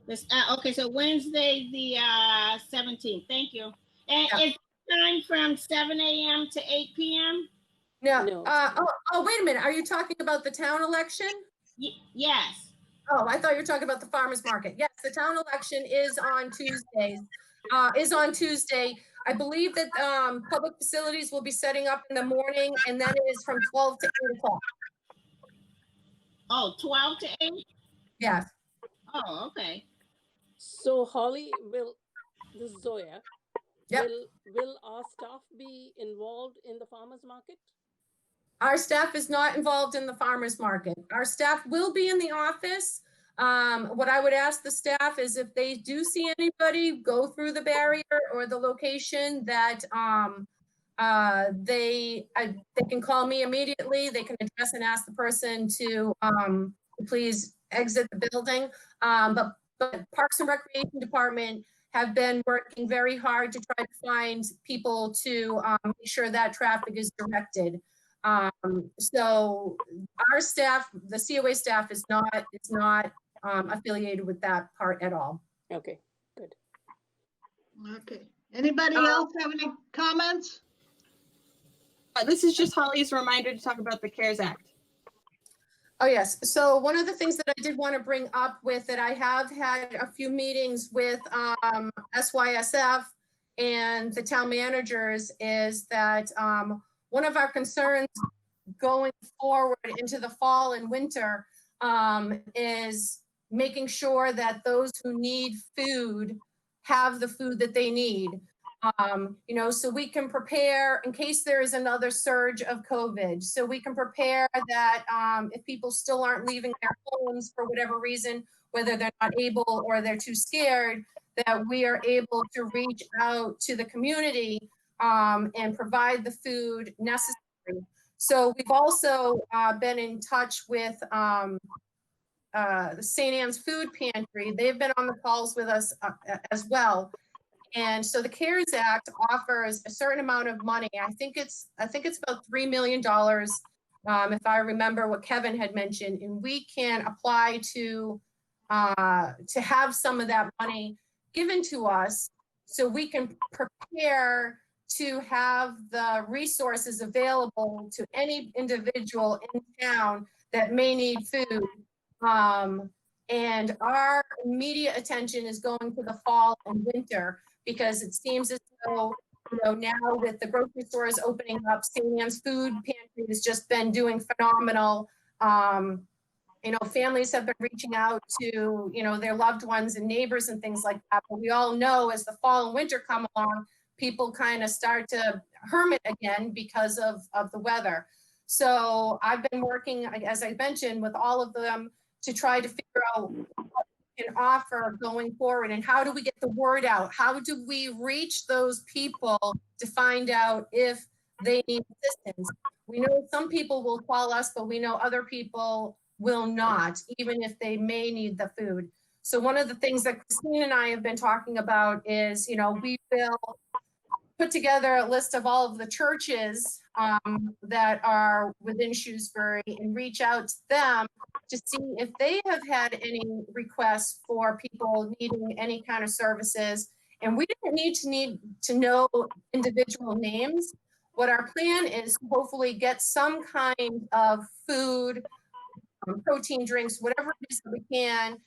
This, okay, so Wednesday, the 17th. Thank you. And Yeah. it's time from 7 a.m. to 8 p.m.? No. No. Oh, wait a minute. Are you talking about the town election? Yes. Oh, I thought you were talking about the farmer's market. Yes, the town election is on Tuesdays. I believe that public facilities will be setting up in the morning, and then it is from 12 to 8 o'clock. Oh, 12 to 8? Yes. Oh, okay. So Holly, this is Zoya. Yep. Will our staff be involved in the farmers market? Our staff is not involved in the farmer's market. Our staff will be in the office. What I would ask the staff is if they do see anybody go through the barrier or the location that they can call me immediately. They can address and ask the person to please exit the building. But Parks and Recreation Department have been working very hard to try to find people to make sure that traffic is directed. So our staff, the COA staff, is not affiliated with that part at all. Okay, good. Okay. Anybody else have any comments? This is just Holly's reminder to talk about the CARES Act. Oh, yes. So one of the things that I did want to bring up with that, I have had a few meetings with SYSF and the town managers, is that one of our concerns going forward into the fall and winter is making sure that those who need food have the food that they need. So we can prepare in case there is another surge of COVID. So we can prepare that if people still aren't leaving their homes for whatever reason, whether they're not able or they're too scared, that we are able to reach out to the community and provide the food necessary. So we've also been in touch with the St. Anne's Food Pantry. They've been on the calls with us as well. And so the CARES Act offers a certain amount of money. I think it's about $3 million, if I remember what Kevin had mentioned. And we can apply to have some of that money given to us so we can prepare to have the resources available to any individual in town that may need food. And our immediate attention is going to the fall and winter, because it seems as though, now with the grocery stores opening up, St. Anne's Food Pantry has just been doing phenomenal. Families have been reaching out to, their loved ones and neighbors and things like that. But we all know as the fall and winter come along, people kind of start to hermit again because of the weather. So I've been working, as I mentioned, with all of them to try to figure out what we can offer going forward and how do we get the word out? How do we reach those people to find out if they need assistance? We know some people will call us, but we know other people will not, even if they may need the food. So one of the things that Christine and I have been talking about is, we will put together a list of all of the churches that are within Shrewsbury and reach out to them to see if they have had any requests for people needing any kind of services. And we didn't need to know individual names. What our plan is to hopefully get some kind of food, protein drinks, whatever it is that we can,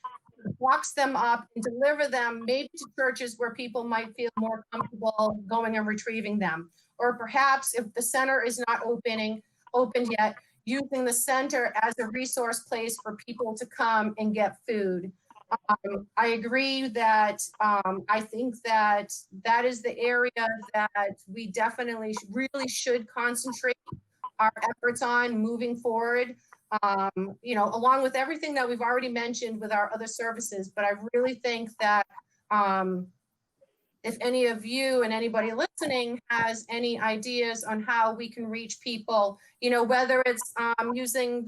box them up and deliver them maybe to churches where people might feel more comfortable going and retrieving them. Or perhaps if the center is not opened yet, using the center as a resource place for people to come and get food. I agree that I think that is the area that we definitely really should concentrate our efforts on moving forward. Along with everything that we've already mentioned with our other services. But I really think that if any of you and anybody listening has any ideas on how we can reach people, whether it's using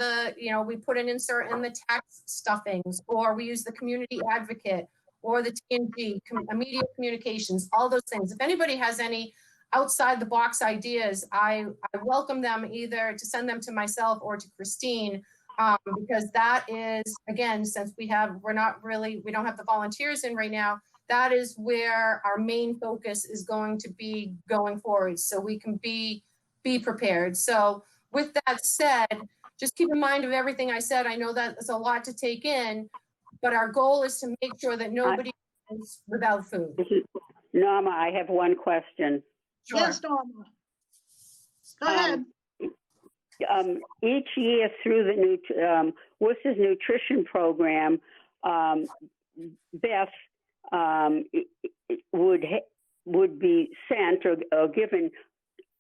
we put an insert in the tax stuffings, or we use the community advocate, or the TNG, media communications, all those things. If anybody has any outside the box ideas, I welcome them either to send them to myself or to Christine, because that is, again, since we don't have the volunteers in right now, that is where our main focus is going to be going forward, so we can be prepared. So with that said, just keep in mind of everything I said. I know that it's a lot to take in, but our goal is to make sure that nobody is without food. Norma, I have one question. Sure. Yes, Norma. Go ahead. Each year through the Worcester's nutrition program, Beth would be sent or given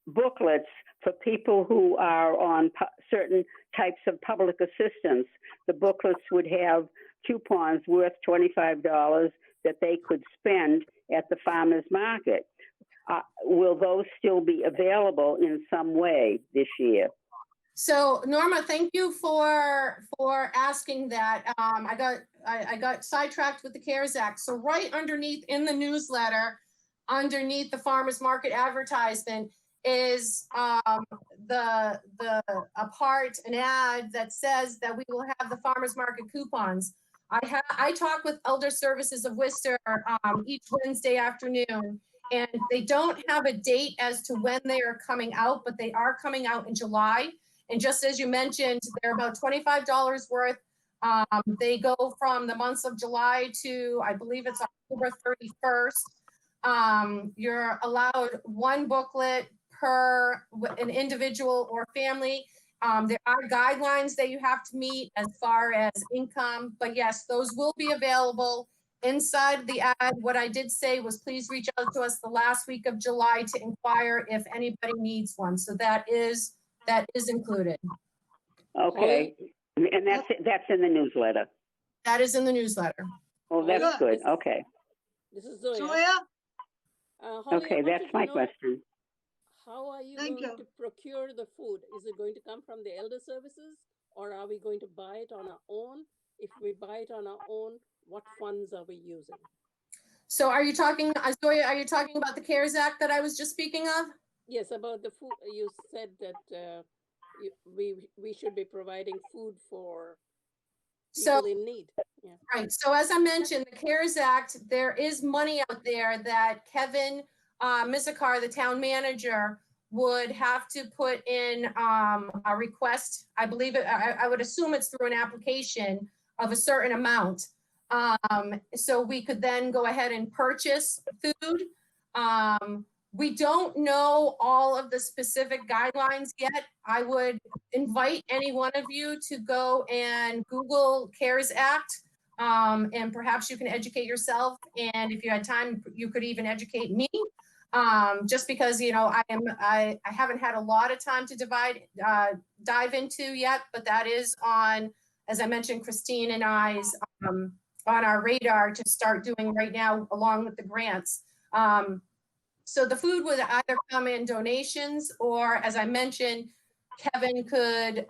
booklets for people who are on certain types of public assistance. The booklets would have coupons worth $25 that they could spend at the farmer's market. Will those still be available in some way this year? So Norma, thank you for asking that. I got sidetracked with the CARES Act. So right underneath in the newsletter, underneath the farmers market advertisement, is an ad that says that we will have the farmers market coupons. I talk with Elder Services of Worcester each Wednesday afternoon, and they don't have a date as to when they are coming out, but they are coming out in July. And just as you mentioned, they're about $25 worth. They go from the months of July to, I believe it's October 31st. You're allowed one booklet per an individual or family. There are guidelines that you have to meet as far as income, but yes, those will be available inside the ad. What I did say was please reach out to us the last week of July to inquire if anybody needs one. So that is included. Okay, and that's in the newsletter. That is in the newsletter. Oh, that's good. Okay. This is Zoya. Zoya? Okay, that's my question. How are you Thank going you. to procure the food? Is it going to come from the elder services, or are we going to buy it on our own? If we buy it on our own, what funds are we using? So are you talking, Zoya, are you talking about the CARES Act that I was just speaking of? Yes, about the food. You said that we should be providing food for people in need. Yeah. Right. So as I mentioned, the CARES Act, there is money out there that Kevin Mizikar, the town manager, would have to put in a request. I believe I would assume it's through an application of a certain amount. So we could then go ahead and purchase food. We don't know all of the specific guidelines yet. I would invite any one of you to go and Google CARES Act, and perhaps you can educate yourself. And if you had time, you could even educate me. Just because, you know, I haven't had a lot of time to dive into yet, but that is on, as I mentioned, Christine and I's on our radar to start doing right now, along with the grants. So the food would either come in donations, or as I mentioned, Kevin could,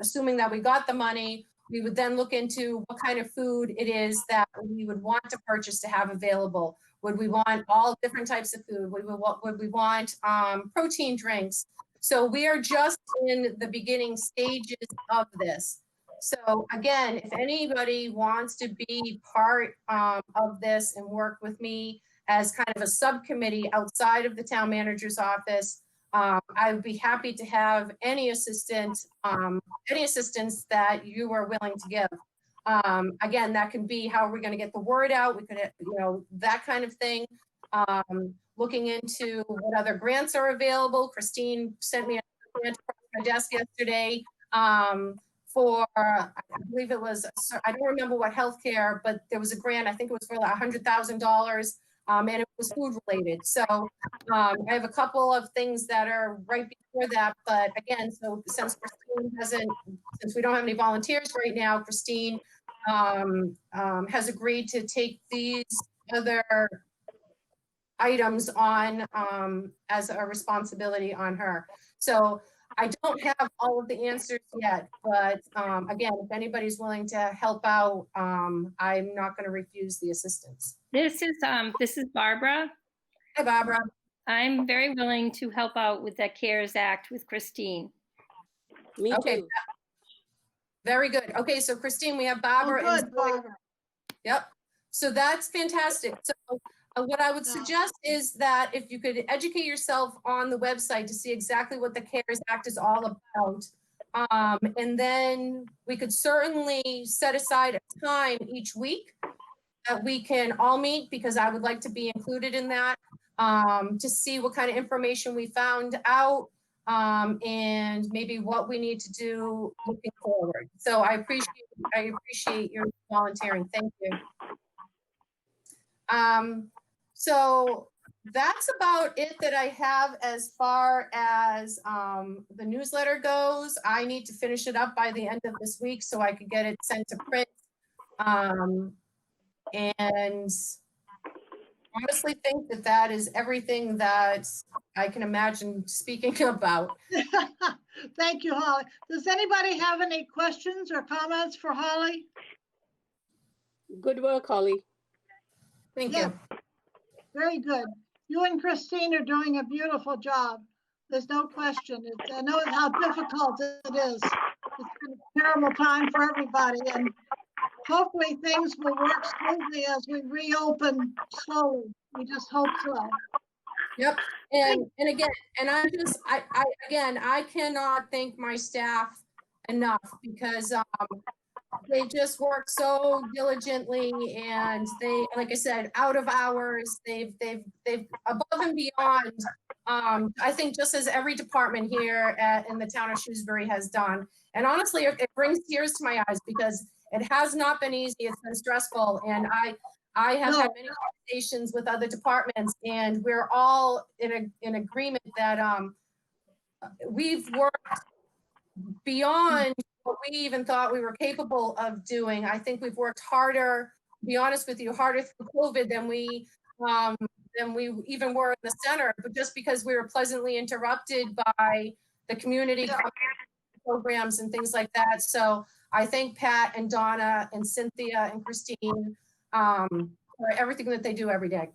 assuming that we got the money, we would then look into what kind of food it is that we would want to purchase to have available. Would we want all different types of food? Would we want protein drinks? So we are just in the beginning stages of this. So again, if anybody wants to be part of this and work with me as kind of a subcommittee outside of the town manager's office, I would be happy to have any assistance that you are willing to give. Again, that can be how are we going to get the word out. We could, you know, that kind of thing. Looking into what other grants are available. Christine sent me a grant across my desk yesterday for, I believe it was, I don't remember what healthcare, but there was a grant, I think it was for like $100,000. And it was food related. So I have a couple of things that are right before that, but again, so since we don't have any volunteers right now, Christine has agreed to take these other items on as a responsibility on her. So I don't have all of the answers yet, but again, if anybody's willing to help out, I'm not going to refuse the assistance. This is Barbara. Hi, Barbara. I'm very willing to help out with that CARES Act with Christine. Me Okay. too. Very good. Okay, so Christine, we have Oh, Barbara and good, Barbara. Yep. So that's fantastic. So what I would suggest is that if you could educate yourself on the website to see exactly what the CARES Act is all about. And then we could certainly set aside a time each week that we can all meet, because I would like to be included in that, to see what kind of information we found out, and maybe what we need to do looking forward. So I appreciate your volunteering. Thank you. So that's about it that I have as far as the newsletter goes. I need to finish it up by the end of this week so I could get it sent to print. And honestly think that that is everything that I can imagine speaking about. Thank you, Holly. Does anybody have any questions or comments for Holly? Good work, Holly. Thank Yeah. you. Very good. You and Christine are doing a beautiful job. There's no question. I know how difficult it is. It's been a terrible time for everybody, and hopefully things will work smoothly as we reopen slowly. We just hope so. Yep. And again, and I cannot thank my staff enough, because they just work so diligently, and they, like I said, out of hours, they've above and beyond. I think just as every department here in the town of Shrewsbury has done. And honestly, it brings tears to my eyes, because it has not been easy. It's been stressful, and I have had many conversations with other departments, and we're all in agreement that we've worked beyond what we even thought we were capable of doing. I think we've worked harder, to be honest with you, harder through COVID than we even were in the center, but just because we were pleasantly interrupted by the community programs and things like that. So I thank Pat and Donna and Cynthia and Christine for everything that they do every day.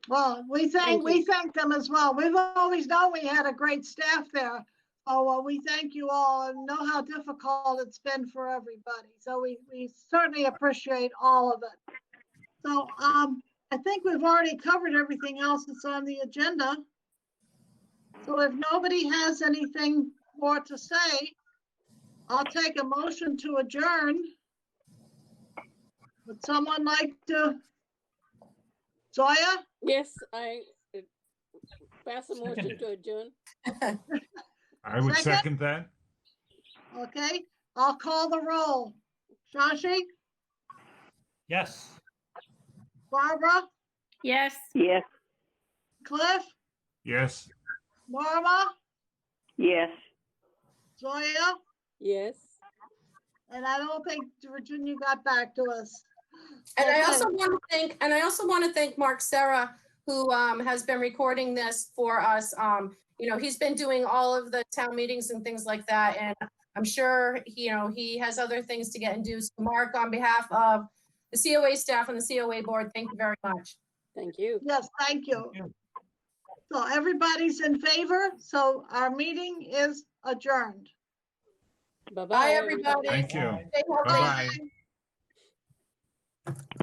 Well, we thank them as well. We've always known we had a great staff there. Oh, we thank you all and know how difficult it's been for everybody. So we certainly appreciate all of it. So I think we've already covered everything else that's on the agenda. So if nobody has anything more to say, I'll take a motion to adjourn. Would someone like to? Zoya? Yes, I pass a motion to adjourn. I would second that. Okay, I'll call the roll. Shashi? Yes. Barbara? Yes. Yes. Cliff? Yes. Norma? Yes. Zoya? Yes. And I don't think Virginia got back to us. And I Okay. also want to thank Mark Serra, who has been recording this for us. He's been doing all of the town meetings and things like that, and I'm sure he has other things to get and do. So Mark, on behalf of the COA staff and the COA board, thank you very much. Thank you. Yes, thank you. So everybody's in favor, so our meeting is adjourned. Bye-bye, Bye, everybody. Thank you. Stay healthy. Bye-bye.